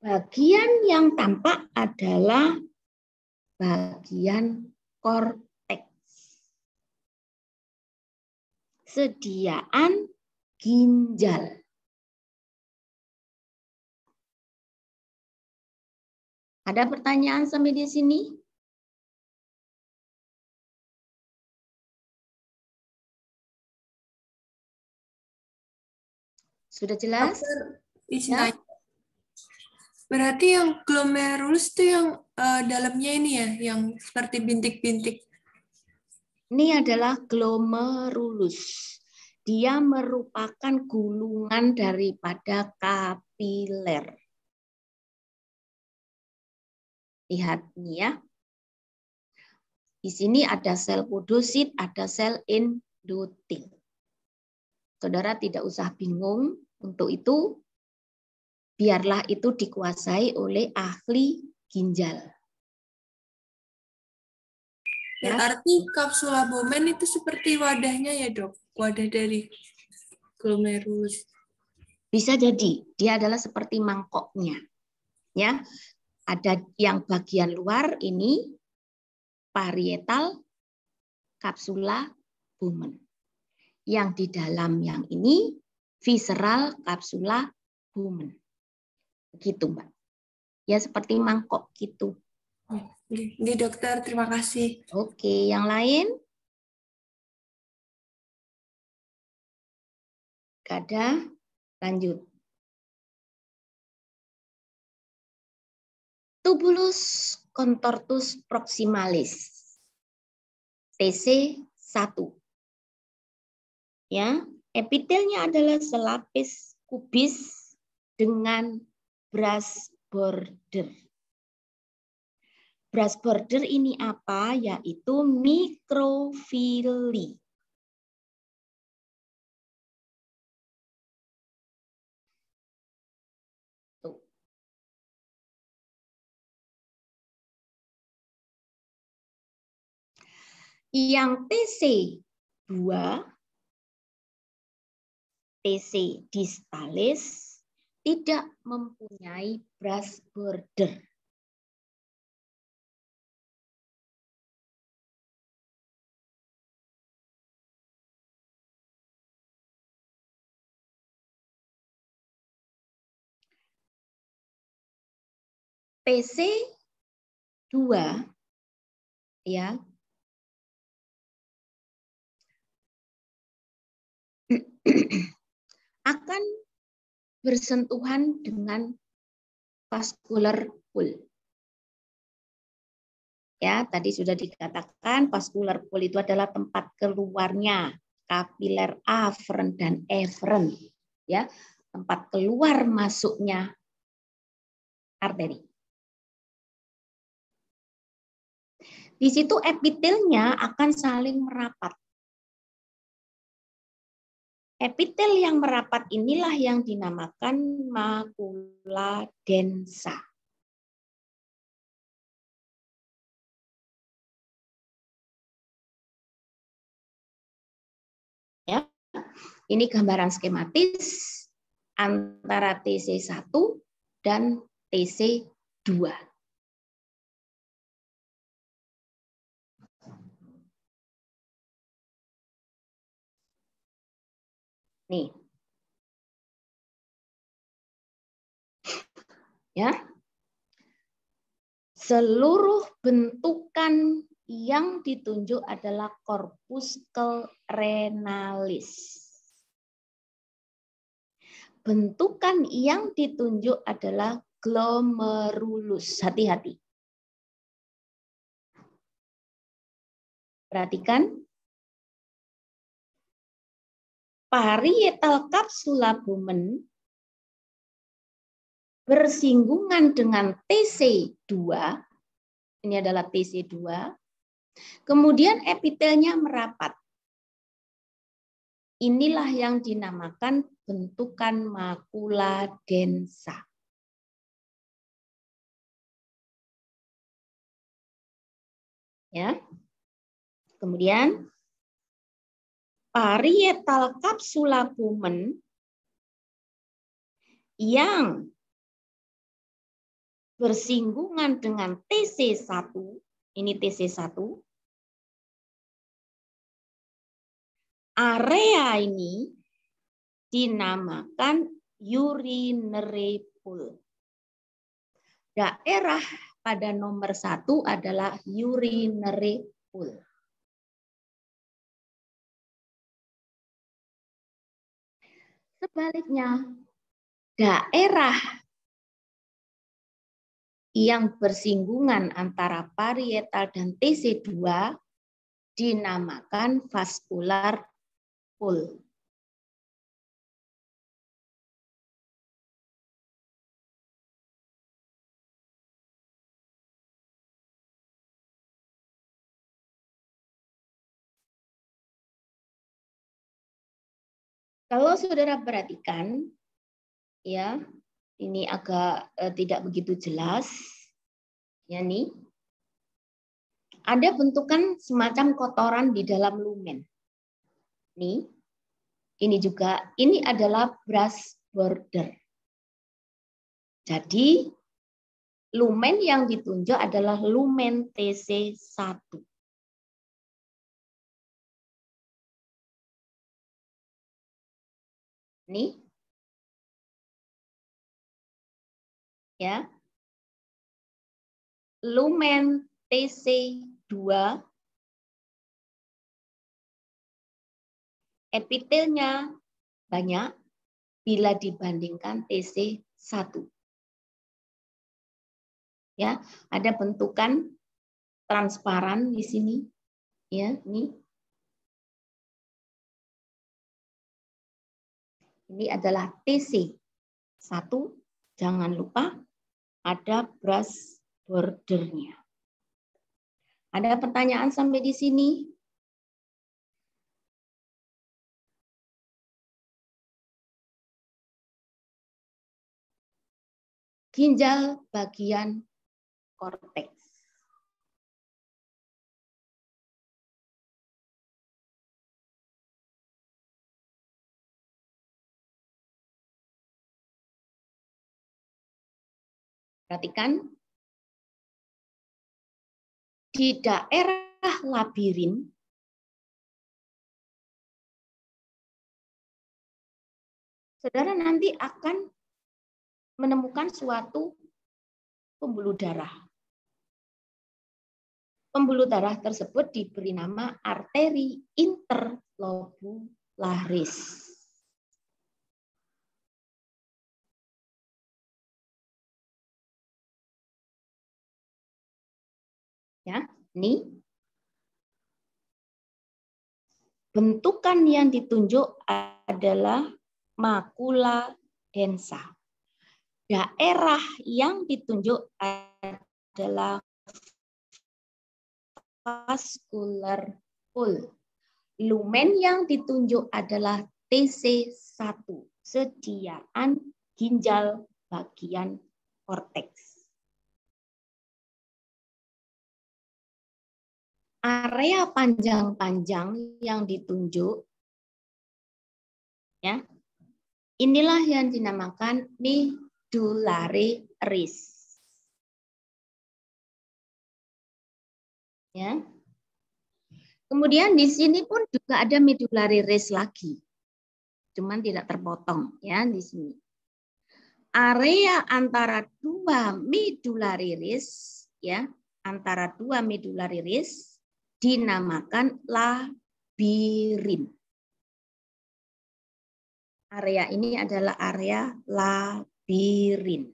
Speaker 1: Bagian yang tampak adalah bagian korteks. Sediaan ginjal. Ada pertanyaan sampai di sini? Sudah jelas?
Speaker 5: Dokter, izin
Speaker 1: Ya.
Speaker 5: tanya. Berarti yang glomerulus itu yang dalamnya ini ya, yang seperti bintik-bintik.
Speaker 1: Ini adalah glomerulus. Dia merupakan gulungan daripada kapiler. Lihat nih ya. Di sini ada sel podosit, ada sel endotel. Saudara tidak usah bingung untuk itu. Biarlah itu dikuasai oleh ahli ginjal. Ya.
Speaker 5: Berarti kapsula Bowman itu seperti wadahnya ya dok? Wadah dari glomerulus.
Speaker 1: Bisa jadi dia adalah seperti mangkoknya. Ya, ada yang bagian luar ini parietal kapsula Bowman. Yang di dalam yang ini visceral kapsula Bowman. Begitu, Mbak. Ya seperti mangkok gitu.
Speaker 5: Oke, dokter, terima kasih.
Speaker 1: Oke, yang lain? Ada? Lanjut. Tubulus contortus proximalis. TC1. Ya, epitelnya adalah selapis kubis dengan brush border. Brush border ini apa? Yaitu mikrofili. Tuh. Yang TC2, TC distalis tidak mempunyai brush border. TC2 ya akan bersentuhan dengan vascular pool. Ya, tadi sudah dikatakan vascular pool itu adalah tempat keluarnya kapiler aferen dan eferen, ya, tempat keluar masuknya arteri. Di situ epitelnya akan saling merapat. Epitel yang merapat inilah yang dinamakan makula densa. Ya, ini gambaran skematis antara TC1 dan TC2. Nih. Ya. Seluruh bentukan yang ditunjuk adalah corpuscle renalis. Bentukan yang ditunjuk adalah glomerulus. Hati-hati. Perhatikan. Parietal capsula Bowman bersinggungan dengan TC2. Ini adalah TC2. Kemudian epitelnya merapat. Inilah yang dinamakan bentukan makula densa. Ya. Kemudian parietal capsula Bowman yang bersinggungan dengan TC1, ini TC1, area ini dinamakan urinary pool. Daerah pada nomor 1 adalah urinary pool. Sebaliknya, daerah yang bersinggungan antara parietal dan TC2 dinamakan vascular pool. Kalau saudara perhatikan, ya, ini agak tidak begitu jelas, ya nih. Ada bentukan semacam kotoran di dalam lumen. Nih, ini juga, ini adalah brush border. Jadi, lumen yang ditunjuk adalah lumen TC1. Nih, ya, lumen TC2, epitelnya banyak bila dibandingkan TC1. Ya, ada bentukan transparan di sini, ya, nih. Ini adalah TC1, jangan lupa ada brush bordernya. Ada pertanyaan sampai di sini? Ginjal bagian korteks. Perhatikan, di daerah labirin, saudara nanti akan menemukan suatu pembuluh darah. Pembuluh darah tersebut diberi nama arteri interlobularis. Ya, ini bentukan yang ditunjuk adalah makula densa. Daerah yang ditunjuk adalah vascular pool. Lumen yang ditunjuk adalah TC1, sediaan ginjal bagian korteks. Area panjang-panjang yang ditunjuk, ya, inilah yang dinamakan medullary iris. Ya. Kemudian di sini pun juga ada medullary iris lagi, cuman tidak terpotong, ya, di sini. area antara dua medula iris, ya, antara dua medula iris dinamakan labirin. Area ini adalah area labirin.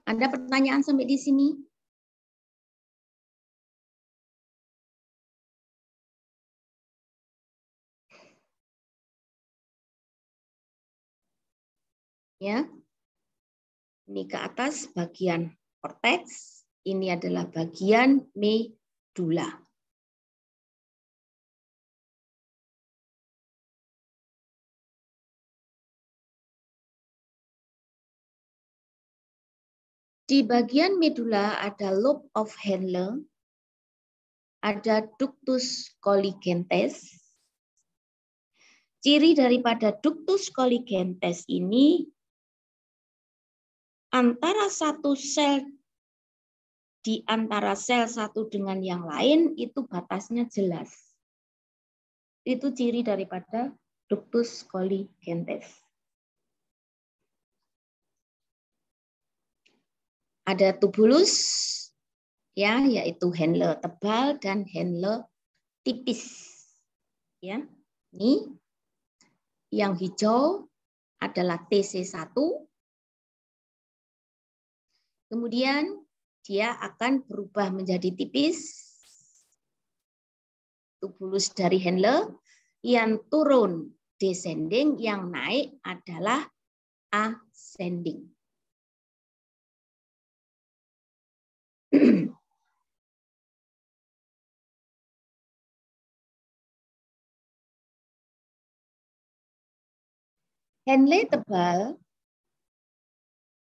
Speaker 1: Ada pertanyaan sampai di sini? Ya. Ini ke atas bagian korteks, ini adalah bagian medula. Di bagian medula ada lobe of Henle, ada ductus colligentes. Ciri daripada ductus colligentes ini antara satu sel di antara sel satu dengan yang lain itu batasnya jelas. Itu ciri daripada ductus colligentes. Ada tubulus, ya, yaitu Henle tebal dan Henle tipis. Ya, ini yang hijau adalah TC1. Kemudian dia akan berubah menjadi tipis. Tubulus dari Henle yang turun descending, yang naik adalah ascending. Henle tebal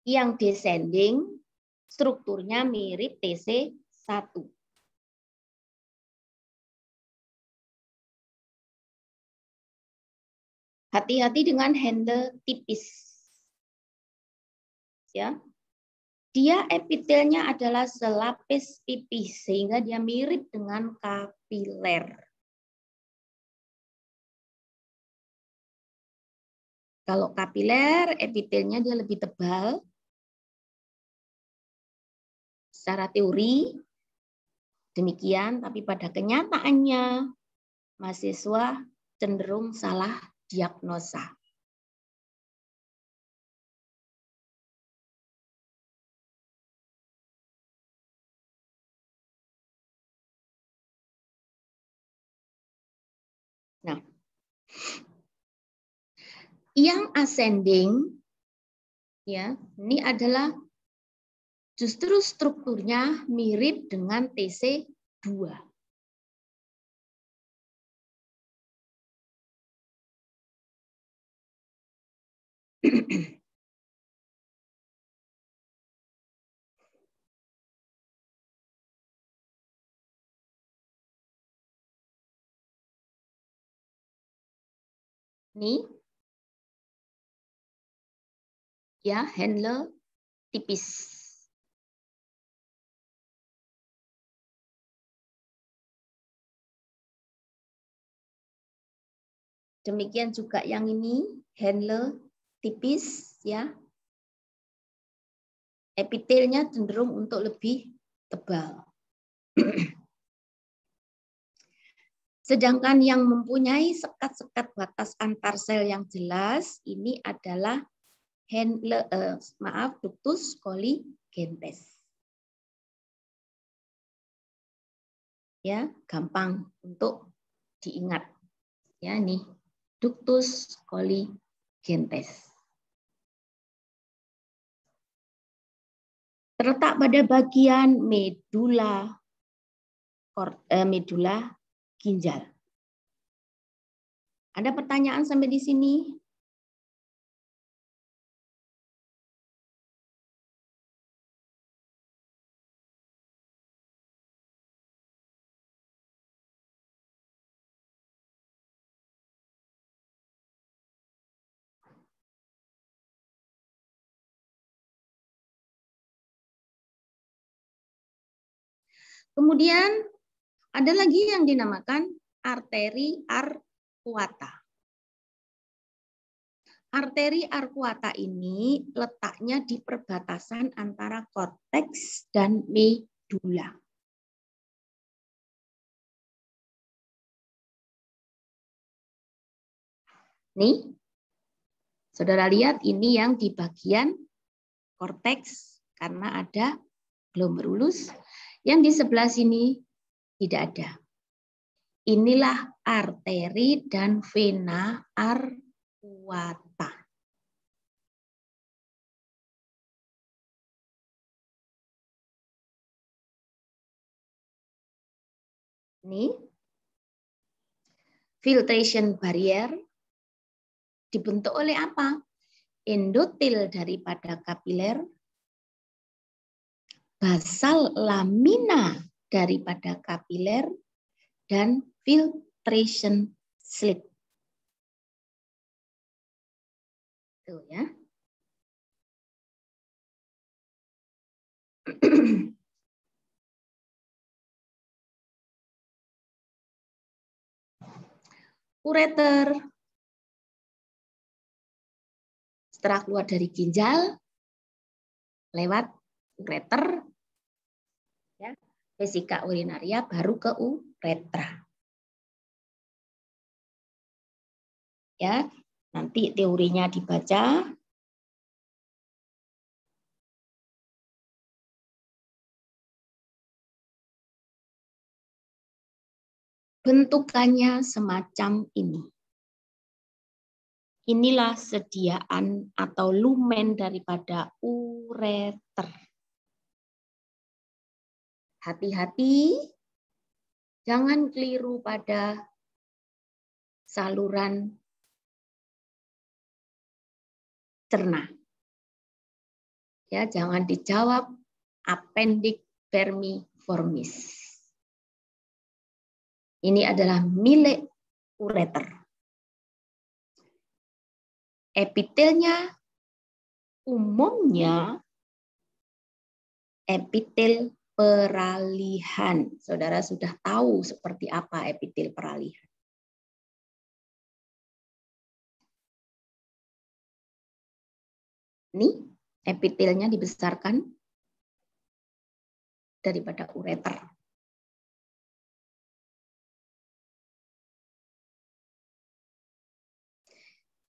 Speaker 1: yang descending strukturnya mirip TC1. Hati-hati dengan Henle tipis. Ya. Dia epitelnya adalah selapis pipih sehingga dia mirip dengan kapiler. Kalau kapiler, epitelnya dia lebih tebal. Secara teori demikian, tapi pada kenyataannya mahasiswa cenderung salah diagnosa. Nah, yang ascending, ya, ini adalah justru strukturnya mirip dengan TC2. Nih, ya, Henle tipis. Demikian juga yang ini, Henle tipis, ya. Epitelnya cenderung untuk lebih tebal. Sedangkan yang mempunyai sekat-sekat batas antar sel yang jelas ini adalah Henle, ductus colligentes. Ya, gampang untuk diingat. Ya, nih, ductus colligentes. Terletak pada bagian medula ginjal. Ada pertanyaan sampai di sini? Kemudian ada lagi yang dinamakan arteri arcuata. Arteri arcuata ini letaknya di perbatasan antara korteks dan medula. Nih, saudara lihat ini yang di bagian korteks karena ada glomerulus. Yang di sebelah sini tidak ada. Inilah arteri dan vena arcuata. Ini filtration barrier dibentuk oleh apa? Endotel daripada kapiler, basal lamina daripada kapiler, dan filtration slit. Tuh ya. Ureter. Setelah keluar dari ginjal, lewat ureter, ya, vesika urinaria baru ke uretra. Ya, nanti teorinya dibaca. Bentukannya semacam ini. Inilah sediaan atau lumen daripada ureter. Hati-hati, jangan keliru pada saluran cerna. Ya, jangan dijawab appendix vermiformis. Ini adalah milik ureter. Epitelnya umumnya epitel peralihan. Saudara sudah tahu seperti apa epitel peralihan. Ini epitelnya dibesarkan daripada ureter.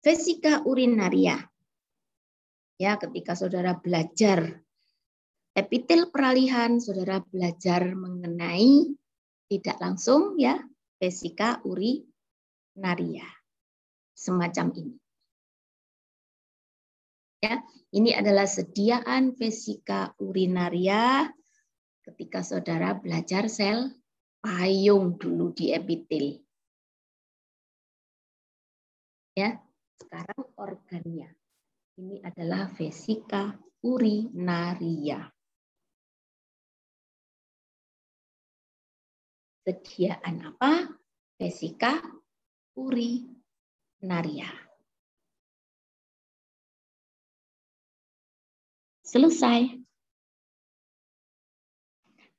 Speaker 1: Vesika urinaria. Ya, ketika saudara belajar epitel peralihan, saudara belajar mengenai tidak langsung ya vesika urinaria. Semacam ini. Ya, ini adalah sediaan vesika urinaria ketika saudara belajar sel payung dulu di epitel. Ya. Sekarang organnya. Ini adalah vesika urinaria. Sediaan apa? Vesika urinaria. Selesai.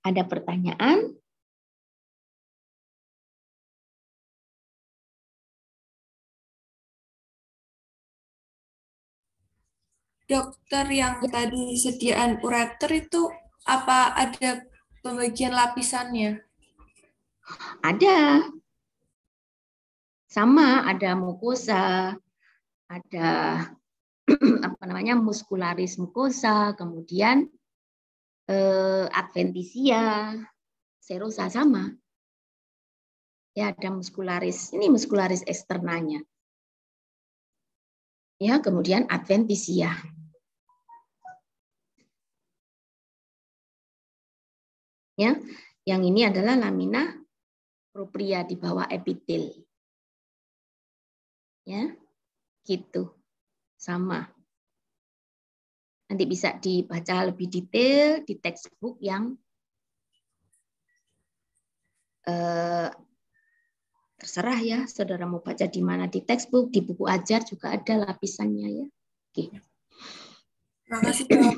Speaker 1: Ada pertanyaan?
Speaker 5: Dokter, yang tadi sediaan ureter itu apa ada pembagian lapisannya?
Speaker 1: Ada. Sama, ada mukosa, ada apa namanya muscularis mucosa, kemudian adventitia, serosa sama. Ya, ada muscularis. Ini muscularis eksternanya. Ya, kemudian adventitia. Ya, yang ini adalah lamina propria di bawah epitel. Ya, gitu. Sama. Nanti bisa dibaca lebih detail di textbook yang terserah ya, saudara mau baca di mana, di textbook, di buku ajar juga ada lapisannya ya. Oke.
Speaker 5: Terima kasih, Dok.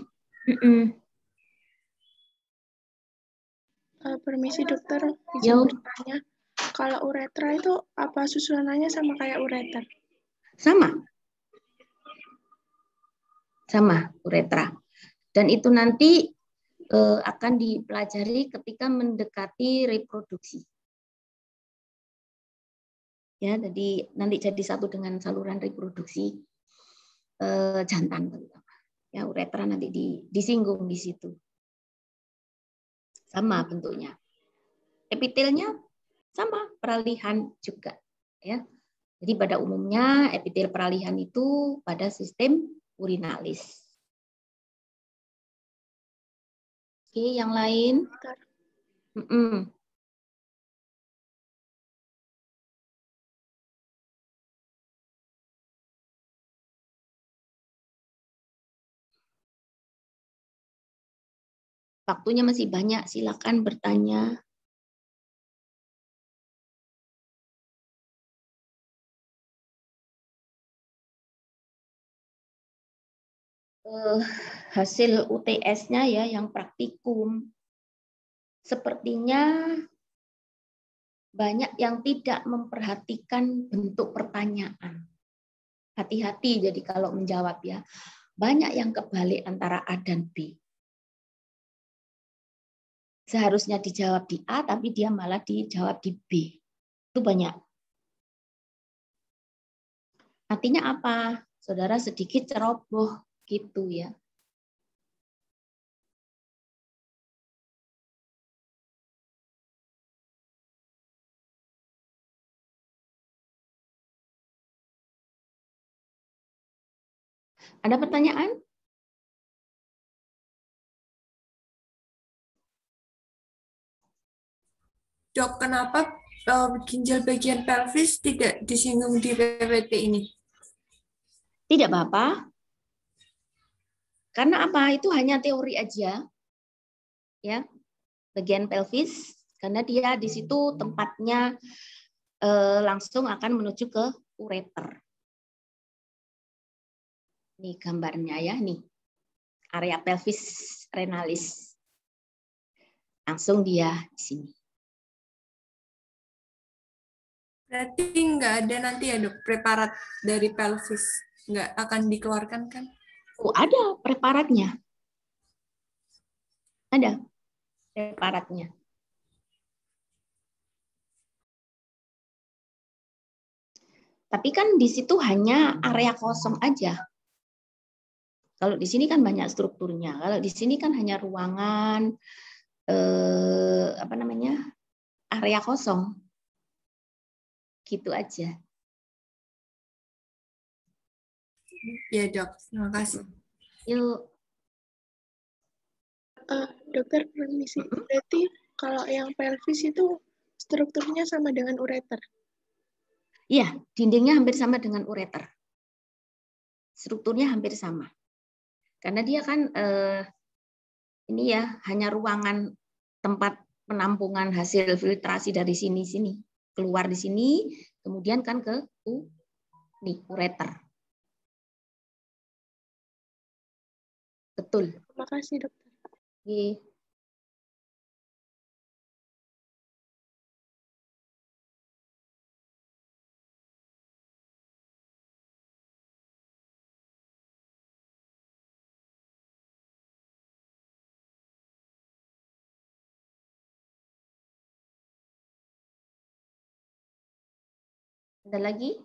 Speaker 6: Permisi dokter, izin
Speaker 1: Yo,
Speaker 6: bertanya. Kalau uretra itu apa susunannya sama kayak ureter?
Speaker 1: sama, uretra. Dan itu nanti akan dipelajari ketika mendekati reproduksi. Ya, jadi nanti jadi satu dengan saluran reproduksi jantan terutama. Ya, uretra nanti disinggung di situ. Sama bentuknya. Epitelnya sama, peralihan juga, ya. Jadi pada umumnya epitel peralihan itu pada sistem urinalis. Oke, yang lain. Waktunya masih banyak, silakan bertanya. Hasil UTS-nya ya yang praktikum. Sepertinya banyak yang tidak memperhatikan bentuk pertanyaan. Hati-hati jadi kalau menjawab ya. Banyak yang kebalik antara A dan B. Seharusnya dijawab di A, tapi dia malah dijawab di B. Itu banyak. Artinya apa? Saudara sedikit ceroboh gitu ya. Ada pertanyaan?
Speaker 5: Dok, kenapa ginjal bagian pelvis tidak disinggung di PPT ini?
Speaker 1: Tidak apa-apa. Karena apa? Itu hanya teori aja. Ya. Bagian pelvis karena dia di situ tempatnya langsung akan menuju ke ureter. Ini gambarnya ya, nih. Area pelvis renalis. Langsung dia di sini.
Speaker 5: Berarti nggak ada nanti ya dok, preparat dari pelvis? Nggak akan dikeluarkan kan?
Speaker 1: Oh, ada preparatnya. Ada preparatnya. Tapi kan di situ hanya area kosong aja. Kalau di sini kan banyak strukturnya. Kalau di sini kan hanya ruangan, area kosong. Gitu aja.
Speaker 5: Ya dok, terima kasih.
Speaker 1: Yuk.
Speaker 6: Dokter, permisi. Berarti kalau yang pelvis itu strukturnya sama dengan ureter?
Speaker 1: Iya, dindingnya hampir sama dengan ureter. Strukturnya hampir sama. Karena dia kan ini ya hanya ruangan tempat penampungan hasil filtrasi dari sini keluar di sini, kemudian kan ke ureter. Betul.
Speaker 6: Terima kasih dokter.
Speaker 1: Oke. Ada lagi?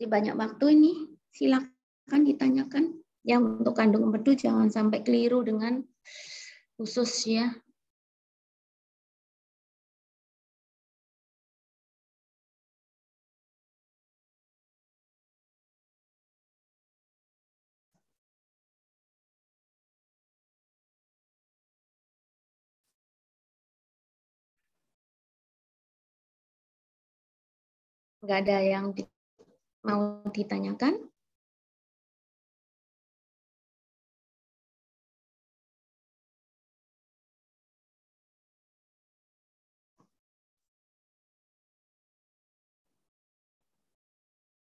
Speaker 1: Banyak waktu ini, silakan ditanyakan. Yang untuk kandung empedu jangan sampai keliru dengan khusus ya. Nggak ada yang mau ditanyakan?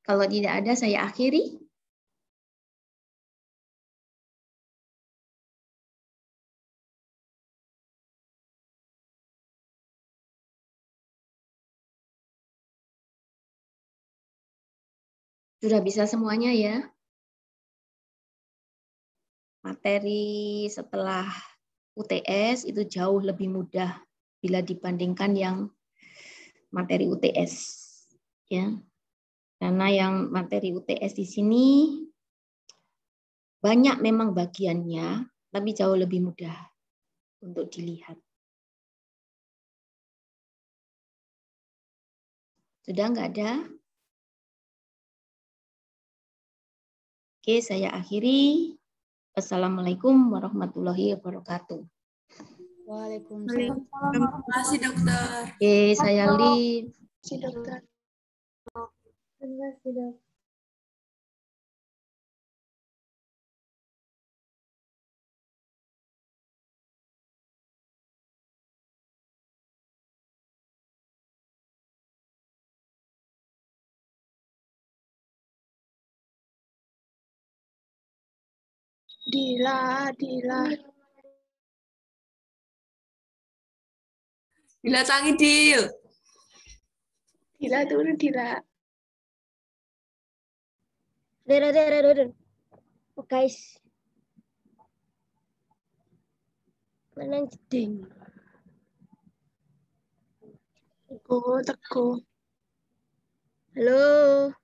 Speaker 1: Kalau tidak ada, saya akhiri. Sudah bisa semuanya ya? Materi setelah UTS itu jauh lebih mudah bila dibandingkan yang materi UTS. Ya. Karena yang materi UTS di sini banyak memang bagiannya, tapi jauh lebih mudah untuk dilihat. Sudah nggak ada? Oke, saya akhiri. Wassalamualaikum warahmatullahi wabarakatuh.
Speaker 4: Waalaikumsalam.
Speaker 5: Terima kasih, dokter.
Speaker 1: Oke, saya leave.
Speaker 6: Si dokter.
Speaker 3: Terima kasih, Dok.
Speaker 6: Dila.
Speaker 5: Dila tangi, Dil.
Speaker 6: Dila turun, Dila.
Speaker 7: Udah. Oh, guys. Menang jeding.
Speaker 6: Teguh.
Speaker 7: Halo.